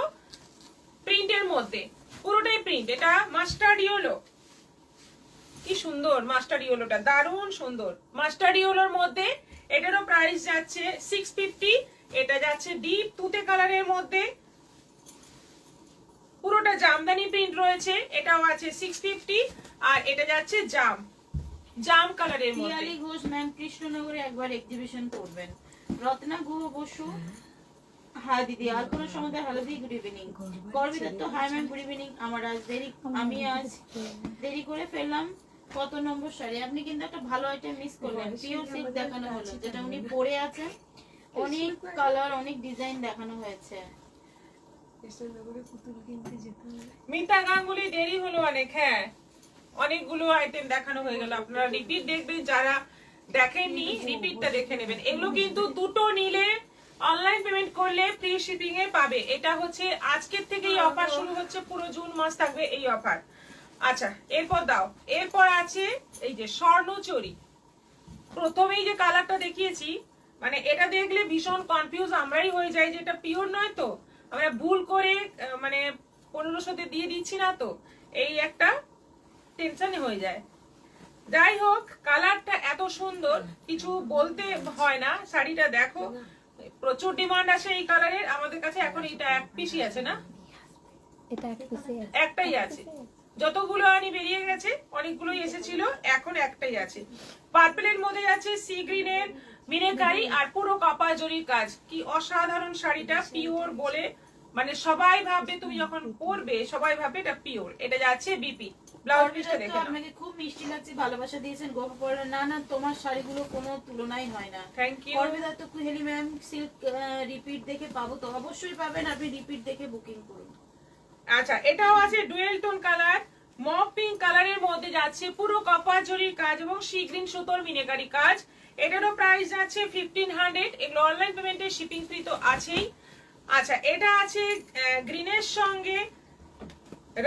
Speaker 1: প্রিন্টের মধ্যে, পুরোটাই প্রিন্ট। এটা মাস্টার্ড ইয়েলো, কি সুন্দর মাস্টার্ড ইয়েলোটা, দারুণ সুন্দর মাস্টার্ড ইয়েলোর মধ্যে। এটারও প্রাইস যাচ্ছে 650। এটা যাচ্ছে ডিপ তুতে কালারের মধ্যে, পুরোটা জামদানি প্রিন্ট রয়েছে। এটাও আছে 650। আর এটা যাচ্ছে জাম কালারের মধ্যে।
Speaker 2: পিয়ালি ঘোষ ম্যাম কৃষ্ণনগরে একবার এক্সিবিশন করবেন। রত্না গুহ বসু, হাই দিদি। আর কোনো সময় হ্যালো দিদি, গুড ইভিনিং। করবি Dutta, hi ma'am good evening. আমি আজ দেরি করে ফেললাম, কত নম্বর শাড়ি? আপনি কিন্তু একটা ভালো আইটেম মিস করলেন। পিওর সিল্ক দেখানো হলো, যেটা উনি পরে আছেন। অনেক কালার, অনেক ডিজাইন দেখানো হয়েছে।
Speaker 1: মিতা গাঙ্গুলি দেরি হলো অনেক। হ্যাঁ, অনেকগুলো আইটেম দেখানো হয়ে গেল। আপনারা রিপিট দেখবেন, যারা দেখেননি রিপিটটা দেখে নেবেন। এগুলো কিন্তু দুটো নিলে অনলাইন পেমেন্ট করলে ফ্রি শিপিং এ পাবে। এটা হচ্ছে আজকের থেকেই অফার শুরু হচ্ছে, পুরো জুন মাস থাকবে এই অফার। আচ্ছা, এরপর দাও। এরপর আছে এই যে স্বর্ণচুরি। প্রথমেই যে কালারটা দেখিয়েছি, মানে এটা দেখলে ভীষণ কনফিউজ আমরাই হয়ে যাই যে এটা পিওর নয় তো, আমরা ভুল করে মানে 1500-তে দিয়ে দিচ্ছি না তো, এই একটা টেনশনে হয়ে যায়। যাই হোক, কালারটা এত সুন্দর, কিছু বলতে হয় না। শাড়িটা দেখো, প্রচুর ডিমান্ড আছে এই কালারের। আমাদের কাছে এখন এটা এক পিসই আছে না,
Speaker 3: এটা এক পিসে
Speaker 1: একটাই আছে। যতগুলো আনি বেরিয়ে গেছে, অনেকগুলোই এসেছিল, এখন একটাই আছে। পার্পলের মধ্যে আছে সি গ্রিনের মিনাকারি আর পুরো কপার জরির কাজ। কি অসাধারণ শাড়িটা, পিওর বলে মানে সবাই ভাববে, তুমি যখন পরবে সবাই ভাববে এটা পিওর। এটা যাচ্ছে বিপি। ব্লাউজ পিসটা দেখে নাও।
Speaker 2: আপনাকে খুব মিষ্টি লাগছে, ভালোবাসা দিয়েছেন। গল্প পড়লে না না, তোমার শাড়িগুলো কোনো তুলনাই হয় না।
Speaker 1: Thank you.
Speaker 2: করবিদা তো কুহেলি ম্যাম সিল্ক রিপিট দেখে পাবো তো? অবশ্যই পাবেন, আপনি রিপিট দেখে বুকিং করুন।
Speaker 1: আচ্ছা, এটাও আছে ডুয়েল টোন কালার, মপ পিঙ্ক কালারের মধ্যে যাচ্ছে পুরো কপার জরির কাজ এবং সি গ্রিন সুতোর মিনাকারি কাজ। এটারও প্রাইস যাচ্ছে 1500। এগুলো অনলাইন পেমেন্টে শিপিং ফ্রি তো আছেই। আচ্ছা, এটা আছে গ্রিনের সঙ্গে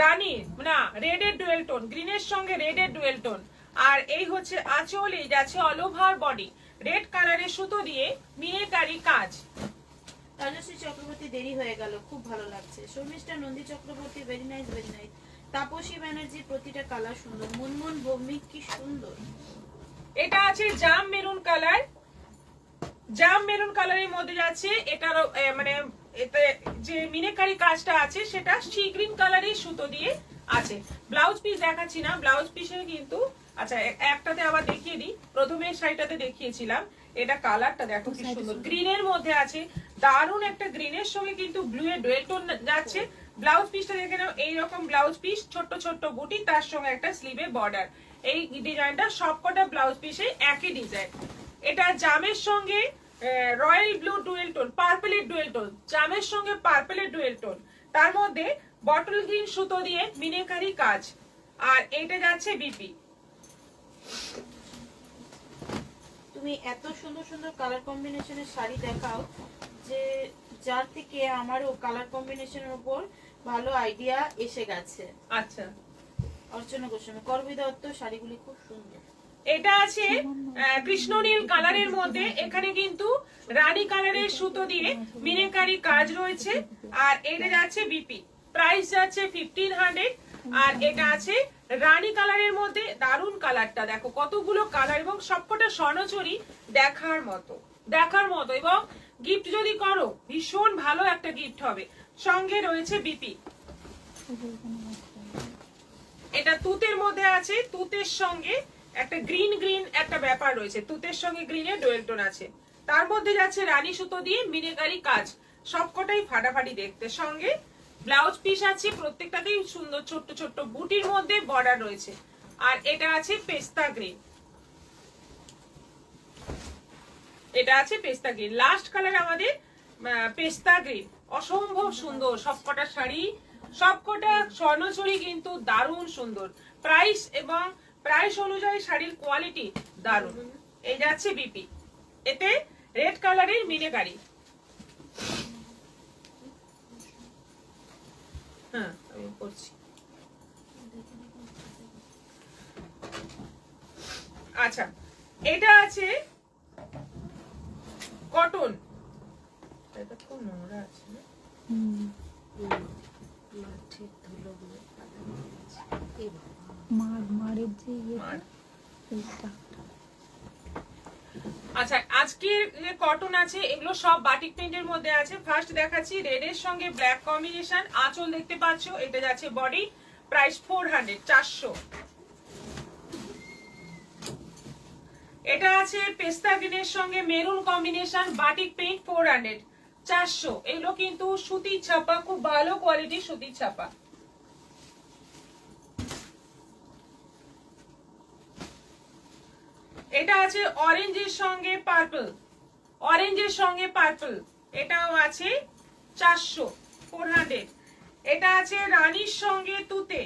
Speaker 1: রানী না রেডের ডুয়েল টোন, গ্রিনের সঙ্গে রেডের ডুয়েল টোন। আর এই হচ্ছে আঁচল, এই যাচ্ছে অল ওভার বডি রেড কালারের সুতো দিয়ে মিনাকারি কাজ।
Speaker 2: রাজশ্রী চক্রবর্তী দেরি হয়ে গেল, খুব ভালো লাগছে। Sharmistha Nandi Chakraborty very nice, very nice. Tapasi Banerjee প্রতিটা কালার সুন্দর। মুনমুন ভৌমিক কি সুন্দর।
Speaker 1: এটা আছে জাম মেরুন কালার, জাম মেরুন কালারের মধ্যে যাচ্ছে। এটার মানে এতে যে মিনাকারি কাজটা আছে সেটা সি গ্রিন কালারের সুতো দিয়ে আছে। ব্লাউজ পিস দেখাচ্ছি না, ব্লাউজ পিসের কিন্তু আচ্ছা একটাতে আবার দেখিয়ে দিই। প্রথমে শাড়িটাতে দেখিয়েছিলাম, এটা কালারটা দেখো কি সুন্দর, গ্রিনের মধ্যে আছে। দারুন একটা গ্রিনের সঙ্গে কিন্তু ব্লু এর ডুয়েল টোন যাচ্ছে। ব্লাউজ পিসটা দেখে নাও, এইরকম ব্লাউজ পিস, ছোট্ট ছোট্ট বুটি, তার সঙ্গে একটা স্লিভে বর্ডার। এই ডিজাইনটা সবকটা ব্লাউজ পিসে একই ডিজাইন। এটা জামের সঙ্গে রয়্যাল ব্লু ডুয়েল টোন, পার্পলের ডুয়েল টোন, জামের সঙ্গে পার্পলের ডুয়েল টোন, তার মধ্যে বটল গ্রিন সুতো দিয়ে মিনাকারি কাজ। আর এটা যাচ্ছে বিপি।
Speaker 2: তুমি এত সুন্দর সুন্দর কালার কম্বিনেশনের শাড়ি দেখাও যে যার থেকে আমারও কালার কম্বিনেশনের উপর ভালো আইডিয়া এসে গেছে।
Speaker 1: আচ্ছা,
Speaker 2: অর্চনা গোস্বামী, করবি দত্ত শাড়িগুলি খুব সুন্দর।
Speaker 1: এটা আছে কৃষ্ণ নীল কালারের মধ্যে, এখানে কিন্তু রানী কালারের সুতো দিয়ে মিনাকারি কাজ রয়েছে। আর এটা যাচ্ছে বিপি, প্রাইস যাচ্ছে 1500। আর এটা আছে রানী কালারের মধ্যে, দারুন কালারটা দেখো, কতগুলো কালার এবং সবকটা স্বর্ণচুরি দেখার মতো, দেখার মতো। এবং গিফট যদি করো ভীষণ ভালো একটা গিফট হবে। সঙ্গে রয়েছে বিপি। এটা তুতের মধ্যে আছে, তুতের সঙ্গে একটা গ্রিন গ্রিন একটা ব্যাপার রয়েছে, তুতের সঙ্গে গ্রিনের ডুয়েল টোন আছে। তার মধ্যে যাচ্ছে রানী সুতো দিয়ে মিনাকারি কাজ, সবকটাই ফাটাফাটি দেখতে। সঙ্গে ব্লাউজ পিস আছে, প্রত্যেকটাতেই সুন্দর ছোট্ট ছোট্ট বুটির মধ্যে বর্ডার রয়েছে। আর এটা আছে পেস্তা গ্রিন, এটা আছে পেস্তা গ্রিন। লাস্ট কালার আমাদের পেস্তা গ্রিন, অসম্ভব সুন্দর সবকটা শাড়ি, সবকটা স্বর্ণচুরি কিন্তু দারুণ সুন্দর। প্রাইস এবং প্রাইস অনুযায়ী শাড়ির কোয়ালিটি দারুণ। এই যাচ্ছে বিপি, এতে রেড কালারের মিনাকারি। হ্যাঁ, আমি করছি। আচ্ছা, এটা আছে কটন, এটা খুব নোংরা আছে না?
Speaker 3: মারের যে
Speaker 1: আচ্ছা, আজকের যে কটন আছে এগুলো সব বাটিক প্রিন্টের মধ্যে আছে। ফার্স্ট দেখাচ্ছি রেড এর সঙ্গে ব্ল্যাক কম্বিনেশন, আঁচল দেখতে পাচ্ছ, এটা যাচ্ছে বডি, প্রাইস 400, 400। এটা আছে পেস্তা গ্রিনের সঙ্গে মেরুন কম্বিনেশন, বাটিক প্রিন্ট, 400, 400। এগুলো কিন্তু সুতির ছাপা, খুব ভালো কোয়ালিটির সুতির ছাপা। এটা আছে অরেঞ্জের সঙ্গে পার্পল, অরেঞ্জের সঙ্গে পার্পল, এটাও আছে 400 400। এটা আছে রানীর সঙ্গে তুতে,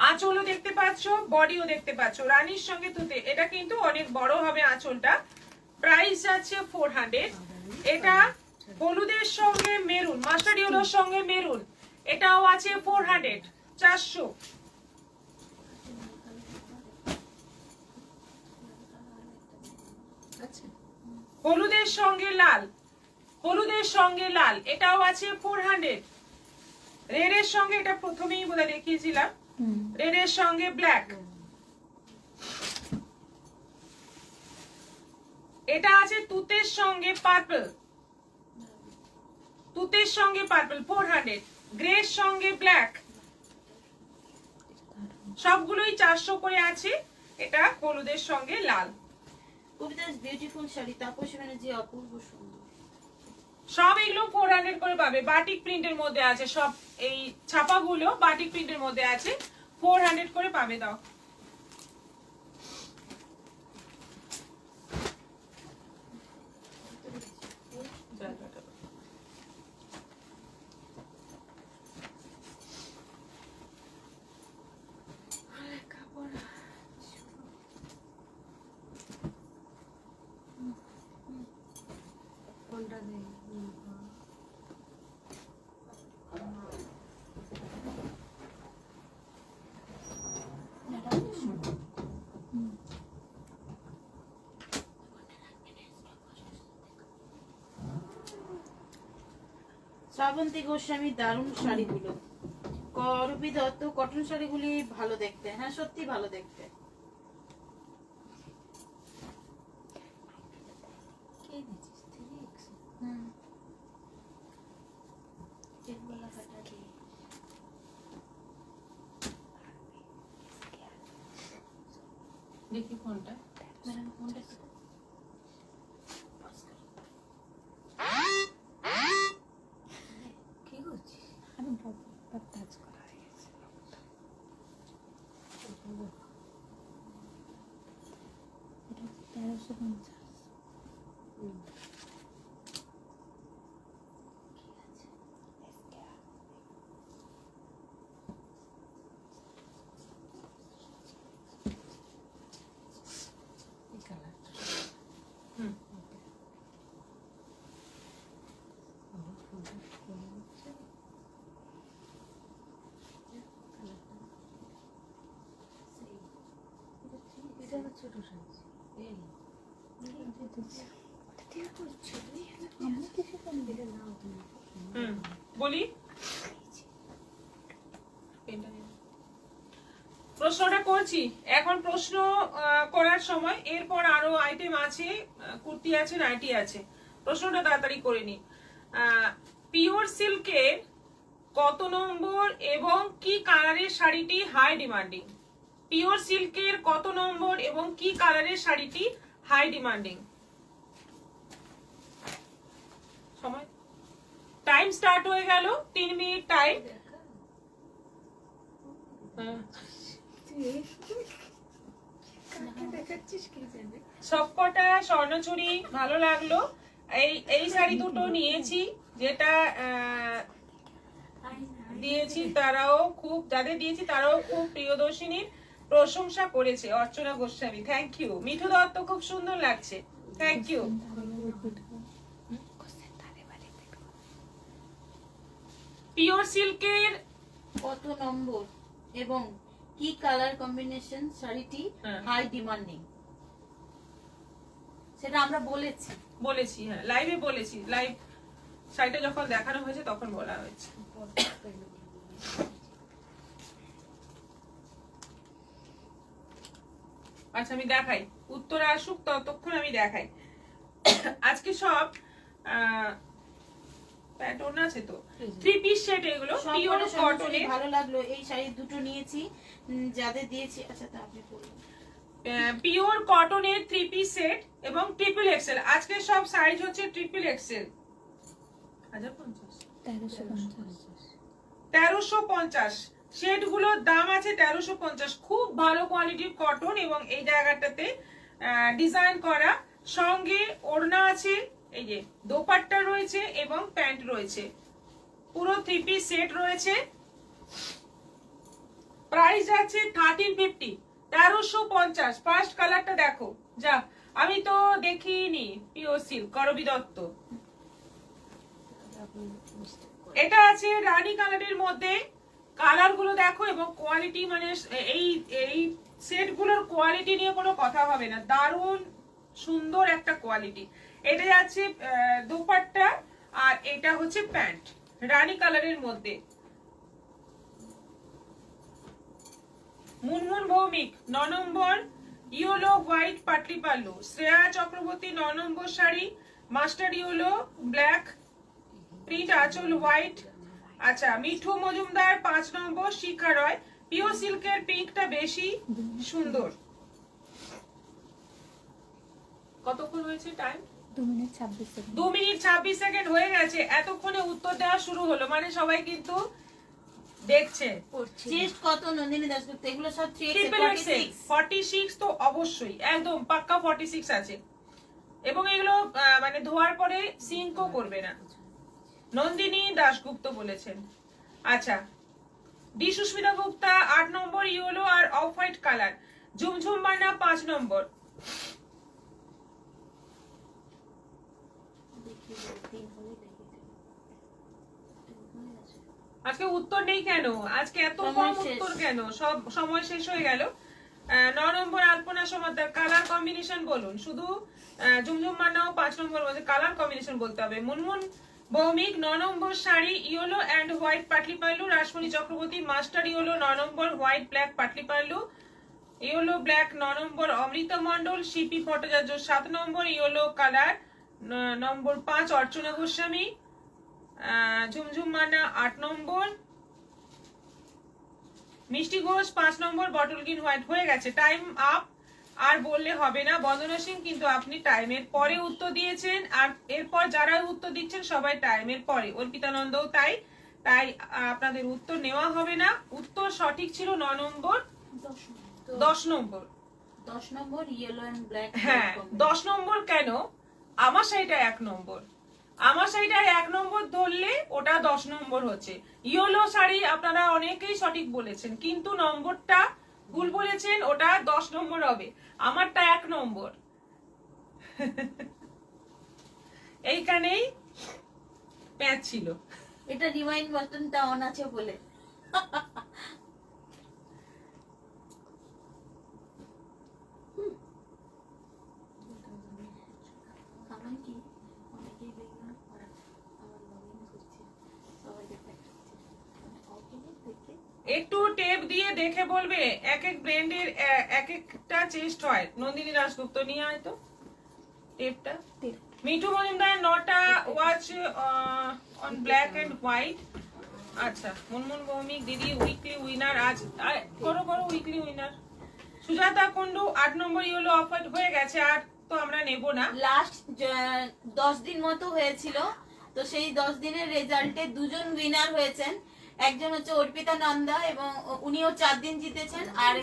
Speaker 1: আঁচলও দেখতে পাচ্ছ, বডিও দেখতে পাচ্ছ, রানীর সঙ্গে তুতে। এটা কিন্তু অনেক বড় হবে আঁচলটা। প্রাইস আছে 400। এটা হলুদের সঙ্গে মেরুন, মাস্টার্ড ইয়েলোর সঙ্গে মেরুন, এটাও আছে 400 400। হলুদের সঙ্গে লাল, হলুদের সঙ্গে লাল, এটাও আছে 400। রেডের সঙ্গে, এটা প্রথমেই বলে দেখিয়েছিলাম, রেডের সঙ্গে ব্ল্যাক। এটা আছে তুতের সঙ্গে পার্পল, তুতের সঙ্গে পার্পল 400। গ্রের সঙ্গে ব্ল্যাক, সবগুলোই 400 করে আছে। এটা হলুদের সঙ্গে লাল।
Speaker 2: কবিতাস বিউটিফুল শাড়ি, তাপসী ব্যানার্জি, অপূর্ব সুন্দর।
Speaker 1: সব এগুলো 400 করে পাবে। বাটিক প্রিন্টের মধ্যে আছে সব, এই ছাপাগুলো বাটিক প্রিন্টের মধ্যে আছে, 400 করে পাবে। দাও
Speaker 2: শ্রাবন্তী গোস্বামী, দারুণ শাড়িগুলো। করবি দত্ত, কটন শাড়িগুলি ভালো দেখতে, হ্যাঁ সত্যি ভালো দেখতে।
Speaker 1: দেখি কোনটা।
Speaker 3: কি করছিস? আমি টাচ করা হয়ে গেছে। এটা 1350।
Speaker 1: বলি প্রশ্নটা করছি এখন, প্রশ্ন করার সময়। এরপর আরো আইটেম আছে, কুর্তি আছে, নাইটি আছে। প্রশ্নটা তাড়াতাড়ি করে নি। পিওর সিল্কের কত নম্বর এবং কি কালারের শাড়িটি হাই ডিমান্ডিং? পিওর সিল্কের কত নম্বর এবং কি কালারের শাড়িটি হাই ডিমান্ডিং? সময়, টাইম স্টার্ট হয়ে গেল, 3 মিনিট টাইম। সবকটা স্বর্ণচুরি ভালো লাগলো। এই শাড়ি দুটো নিয়েছি, যেটা দিয়েছি তারাও খুব, যাদের দিয়েছি তারাও খুব প্রিয়দর্শিনীর প্রশংসা করেছে। অর্চনা গোস্বামী, থ্যাংক ইউ। মিঠু দত্ত, খুব সুন্দর লাগছে, থ্যাংক ইউ। পিওর সিল্কের
Speaker 2: কত নম্বর এবং কি কালার কম্বিনেশন শাড়িটি হাই ডিমান্ডিং? সেটা আমরা বলেছি,
Speaker 1: হ্যাঁ লাইভে বলেছি, লাইভ শাড়িটা যখন দেখানো হয়েছে তখন বলা হয়েছে। আচ্ছা আমি দেখাই, উত্তর আসুক ততক্ষণ আমি দেখাই। আজকে সব প্যাটার্ন আছে তো, 3 পিস সেট, এগুলো পিওর কটনের।
Speaker 2: ভালো লাগলো, এই শাড়ি দুটো নিয়েছি, যাদের দিয়েছি। আচ্ছা তা আপনি বলুন।
Speaker 1: পিওর কটনের 3 পিস সেট এবং ট্রিপল এক্সেল। আজকে সব সাইজ হচ্ছে ট্রিপল এক্সেল। 1350 সেট গুলোর দাম আছে 1350। খুব ভালো কোয়ালিটির কটন এবং এই জায়গাটাতে ডিজাইন করা, সঙ্গে ওড়না আছে, এই যে দোপাট্টা রয়েছে এবং প্যান্ট রয়েছে, পুরো 3 পিস সেট রয়েছে। প্রাইস আছে 1350, 1350। ফার্স্ট কালারটা দেখো, যা আমি তো দেখিনি, পিওর সিল্ক করবি দত্ত। এটা আছে রানী কালারের মধ্যে, কালার গুলো দেখো এবং কোয়ালিটি, মানে এই এই সেট গুলোর কোয়ালিটি নিয়ে কোনো কথা হবে না, দারুণ সুন্দর একটা কোয়ালিটি। এটা যাচ্ছে দোপাট্টা আর এটা হচ্ছে প্যান্ট, রানী কালারের মধ্যে। মুনমুন ভৌমিক 9 নম্বর, ইয়েলো হোয়াইট পাটলি পাল্লু। শ্রেয়া চক্রবর্তী 9 নম্বর শাড়ি, মাস্টার্ড ইয়েলো ব্ল্যাক প্রিন্ট, আঁচল হোয়াইট। আচ্ছা, মিঠু মজুমদার 5 নম্বর, শিখা রয়। পিওর সিল্কের পিঙ্কটা বেশি সুন্দর। কতক্ষণ হয়েছে time?
Speaker 3: 2 minute 26 second.
Speaker 1: 2 minute 26 second হয়ে গেছে। এতক্ষণে উত্তর দেওয়া শুরু হলো, মানে সবাই কিন্তু দেখছে।
Speaker 2: চেস্ট কত নন্দিনী দাশগুপ্ত? এগুলো সব
Speaker 1: 46 তো অবশ্যই, একদম পাক্কা 46 আছে। এবং এগুলো মানে ধোয়ার পরে সিঙ্কও করবে না, নন্দিনী দাশগুপ্ত বলেছেন। আচ্ছা, ডি সুস্মিতা গুপ্তা 8 নম্বর, ইয়েলো আর অফ হোয়াইট কালার। ঝুমঝুম বান্না 5 নম্বর। আজকে উত্তর নেই কেন? আজকে এত কম উত্তর কেন? সব সময় শেষ হয়ে গেল। 9 নম্বর আলপনা সমাদার, কালার কম্বিনেশন বলুন। শুধু ঝুমঝুম মান্নাও 5 নম্বর বলছে, কালার কম্বিনেশন বলতে হবে। মুনমুন ভৌমিক 9 নম্বর শাড়ি, yellow and white patli pallu. Rashmoni Chakraborty master yellow 9 নম্বর, white black patli pallu, yellow black 9 নম্বর। অমৃতা মন্ডল, শিপি ভট্টাচার্য 7 নম্বর, ইয়েলো কালার নম্বর 5। অর্চনা গোস্বামী, ঝুমঝুম মান্না 8 নম্বর, মিষ্টি ঘোষ 5 নম্বর, বটল গ্রিন হোয়াইট। হয়ে গেছে, টাইম আপ। আর বললে হবে না। বন্দনা সিং কিন্তু আপনি টাইমের পরে উত্তর দিয়েছেন, আর এরপর যারা উত্তর দিচ্ছেন সবাই টাইমের পরে। অর্পিতানন্দও তাই, তাই আপনাদের উত্তর নেওয়া হবে না। উত্তর সঠিক ছিল 9 নম্বর, 10 নম্বর।
Speaker 2: 10 নম্বর ইয়েলো এন্ড ব্ল্যাক।
Speaker 1: হ্যাঁ, 10 নম্বর কেন? আমার শাড়িটা 1 নম্বর, আমার শাড়িটা 1 নম্বর ধরলে ওটা 10 নম্বর হচ্ছে। ইয়েলো শাড়ি আপনারা অনেকেই সঠিক বলেছেন, কিন্তু নম্বরটা ভুল বলেছেন, ওটা 10 নম্বর হবে। আমারটা 1 নম্বর। এইখানেই প্যাচ ছিল।
Speaker 2: এটা রিমাইন্ড বাটনটা অন আছে বলে।
Speaker 1: একটু টেপ দিয়ে দেখে বলবে, এক এক ব্র্যান্ডের এক একটা চেস্ট হয়। নন্দিনী দাশগুপ্ত নিয়ে আয় তো টেপটা। মিঠু মজুমদার 9টা watch on black and white. আচ্ছা, মুনমুন ভৌমিক দিদি উইকলি উইনার। আজ করো করো উইকলি উইনার। সুজাতা কুন্ডু 8 নম্বর, ইয়েলো অফ হোয়াইট। হয়ে গেছে, আর তো আমরা নেব না।
Speaker 2: লাস্ট 10 দিন মতো হয়েছিল, তো সেই 10 দিনের রেজাল্টে 2 জন উইনার হয়েছেন। একজন হচ্ছে অর্পিতা নন্দা, এবং উনিও 4 দিন জিতেছেন, আর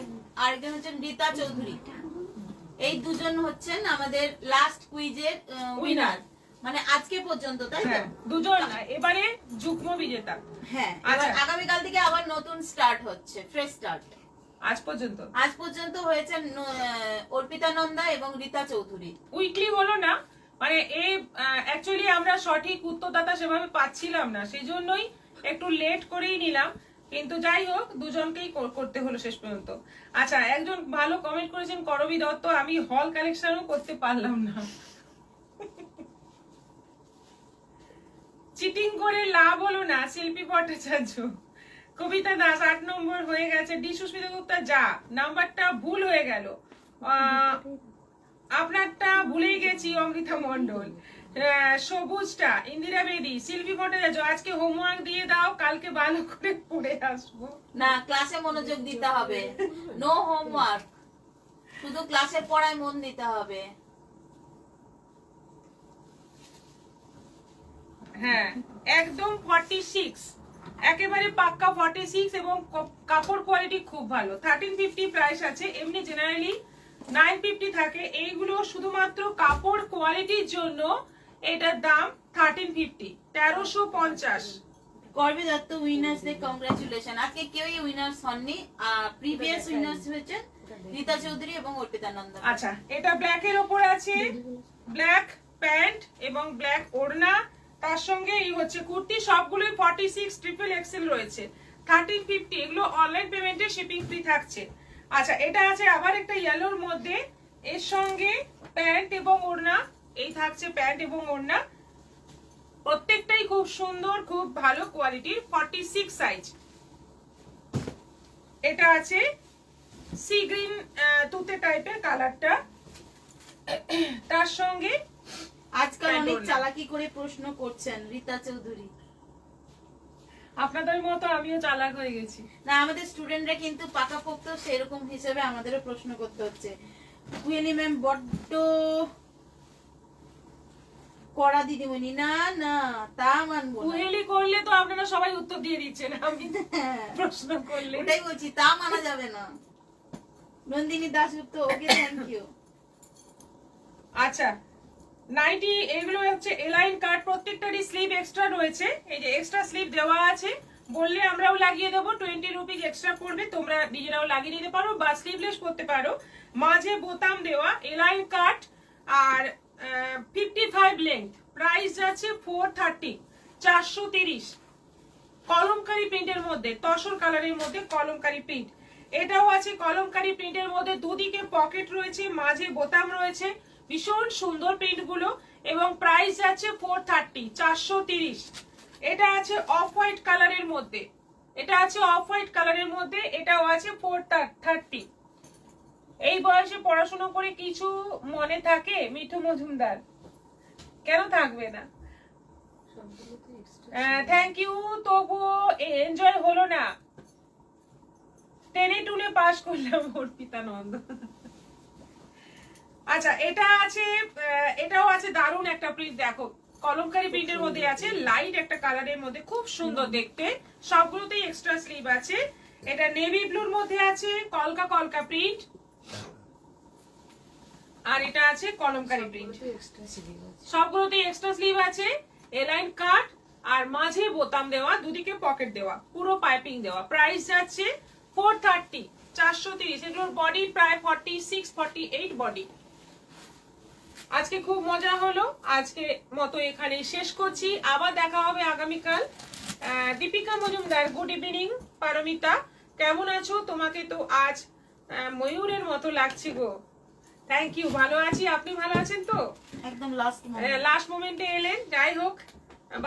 Speaker 2: আরেকজন হচ্ছেন রীতা চৌধুরী। এই 2 জন হচ্ছেন আমাদের লাস্ট কুইজের উইনার, মানে আজকে পর্যন্ত, তাই তো?
Speaker 1: 2 জন এবারে যুগ্ম বিজেতা।
Speaker 2: হ্যাঁ,
Speaker 1: আচ্ছা।
Speaker 2: আগামীকাল থেকে আবার নতুন স্টার্ট হচ্ছে, ফ্রেশ স্টার্ট।
Speaker 1: আজ পর্যন্ত
Speaker 2: হয়েছেন অর্পিতা নন্দা এবং রীতা চৌধুরী।
Speaker 1: উইকলি হলো না, মানে এই অ্যাকচুয়ালি আমরা সঠিক উত্তরদাতা সেভাবে পাচ্ছিলাম না, সেই জন্যই একটু লেট করেই নিলাম। কিন্তু যাই হোক, দুজনকেই করতে হলো শেষ পর্যন্ত। আচ্ছা, একজন ভালো কমেন্ট করেছেন করবি দত্ত, আমি হল কালেকশনও করতে পারলাম না। চিটিং করে লাভ হলো না, শিল্পী ভট্টাচার্য। কবিতা দাস 8 নম্বর হয়ে গেছে। ডি সুস্মিতা গুপ্তা, যা নাম্বারটা ভুল হয়ে গেল, আপনারটা ভুলেই গেছি। অমৃতা মন্ডল, সবুজটা ইন্দিরা বেদি। শিল্পী ভট্টাচার্য, আজকে হোমওয়ার্ক দিয়ে দাও, কালকে ভালো করে পড়ে আসবো।
Speaker 2: না, ক্লাসে মনোযোগ দিতে হবে, নো হোমওয়ার্ক, শুধু ক্লাসের পড়ায় মন দিতে হবে।
Speaker 1: হ্যাঁ, একদম 46, একেবারে পাক্কা 46, এবং কাপড় কোয়ালিটি খুব ভালো। 1350 প্রাইস আছে। এমনি জেনারেলি 950 থাকে। এইগুলো শুধুমাত্র কাপড় কোয়ালিটির জন্য এটার দাম 1350, 1350।
Speaker 2: করবে দত্ত উইনার্স দের কংগ্রাচুলেশন। আজকে কেউই উইনার্স হননি, প্রিভিয়াস উইনার্স হয়েছে রীতা চৌধুরী এবং অর্পিতা নন্দন।
Speaker 1: আচ্ছা, এটা ব্ল্যাক এর উপরে আছে, ব্ল্যাক প্যান্ট এবং ব্ল্যাক ওড়না, তার সঙ্গে এই হচ্ছে কুর্তি। সবগুলোই 46 ট্রিপল এক্সেল রয়েছে, 1350। এগুলো অনলাইন পেমেন্টে শিপিং ফ্রি থাকছে। আচ্ছা, এটা আছে আবার একটা ইয়েলোর মধ্যে, এর সঙ্গে প্যান্ট এবং ওড়না, এই থাকছে প্যান্ট এবং ওড়না। প্রত্যেকটাই খুব সুন্দর, খুব ভালো কোয়ালিটির, 46 সাইজ। এটা আছে সি গ্রিন তুতে টাইপের কালারটা, তার সঙ্গে
Speaker 2: আজকাল অনেক চালাকি করে প্রশ্ন করছেন রীতা চৌধুরী।
Speaker 1: আপনাদের মতো আমিও চালাক হয়ে গেছি।
Speaker 2: না, আমাদের স্টুডেন্টরা কিন্তু পাকাপোক্ত, সেরকম হিসেবে আমাদেরও প্রশ্ন করতে হচ্ছে। কুয়েলি ম্যাম বড্ড কড়া দিদিমণি। না না, তা মানবো না।
Speaker 1: কুহেলি করলে তো আপনারা সবাই উত্তর দিয়ে দিচ্ছেন, আমি প্রশ্ন করলে
Speaker 2: ওটাই বলছি, তা মানা যাবে না। নন্দিনী দাসগুপ্ত, ওকে, থ্যাংক ইউ।
Speaker 1: আচ্ছা, নাইটি এগুলো হচ্ছে এলাইন কাট, প্রত্যেকটারই স্লিভ এক্সট্রা রয়েছে। এই যে এক্সট্রা স্লিভ দেওয়া আছে, বললে আমরাও লাগিয়ে দেবো, 20 রুপিস এক্সট্রা পড়বে, তোমরা নিজেরাও লাগিয়ে নিতে পারো বা স্লিভলেস করতে পারো। মাঝে বোতাম দেওয়া, এলাইন কাট, আর 55 লেন্থ। প্রাইস যাচ্ছে 430, 430। কলমকারি প্রিন্টের মধ্যে, তসর কালারের মধ্যে কলমকারি প্রিন্ট। এটাও আছে কলমকারি প্রিন্টের মধ্যে, দুদিকে পকেট রয়েছে, মাঝে বোতাম রয়েছে, ভীষণ সুন্দর প্রিন্ট গুলো, এবং প্রাইস যাচ্ছে 430, 430। এটা আছে অফ হোয়াইট কালারের মধ্যে, এটা আছে অফ হোয়াইট কালারের মধ্যে, এটাও আছে 430। এই বয়সে পড়াশোনা করে কিছু মনে থাকে মিঠু মজুমদার? কেন থাকবে না? থ্যাংক ইউ, তবুও এনজয় হলো না, টেনে টুনে পাস করলাম অর্পিতা নন্দ। আচ্ছা, এটা আছে, এটাও আছে দারুণ একটা প্রিন্ট, দেখো কলমকারি প্রিন্টের মধ্যে আছে, লাইট একটা কালারের মধ্যে, খুব সুন্দর দেখতে। সবগুলোতেই এক্সট্রা স্লিভ আছে। এটা নেভি ব্লুর মধ্যে আছে, কলকা কলকা প্রিন্ট, আর এটা আছে কলমকারি প্রিন্ট। সবগুলোতেই এক্সট্রা স্লিভ আছে, এলাইন কাট, আর মাঝে বোতাম দেওয়া, দুদিকে পকেট দেওয়া, পুরো পাইপিং দেওয়া। প্রাইস যাচ্ছে 430, 430। এগুলোর বডি প্রায় 46, 48 বডি। আজকে খুব মজা হলো, আজকে মতো এখানে শেষ করছি। আবার দেখা হবে আগামীকাল। Deepika Majumdar, good evening. পারমিতা, কেমন আছো? তোমাকে তো আজ ময়ূরের মতো লাগছে গো। থ্যাংক ইউ, ভালো আছি, আপনি ভালো আছেন তো?
Speaker 2: একদম লাস্ট
Speaker 1: মোমেন্টে এলেন, যাই হোক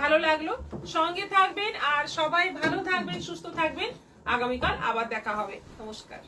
Speaker 1: ভালো লাগলো। সঙ্গে থাকবেন আর সবাই ভালো থাকবেন, সুস্থ থাকবেন। আগামীকাল আবার দেখা হবে। নমস্কার।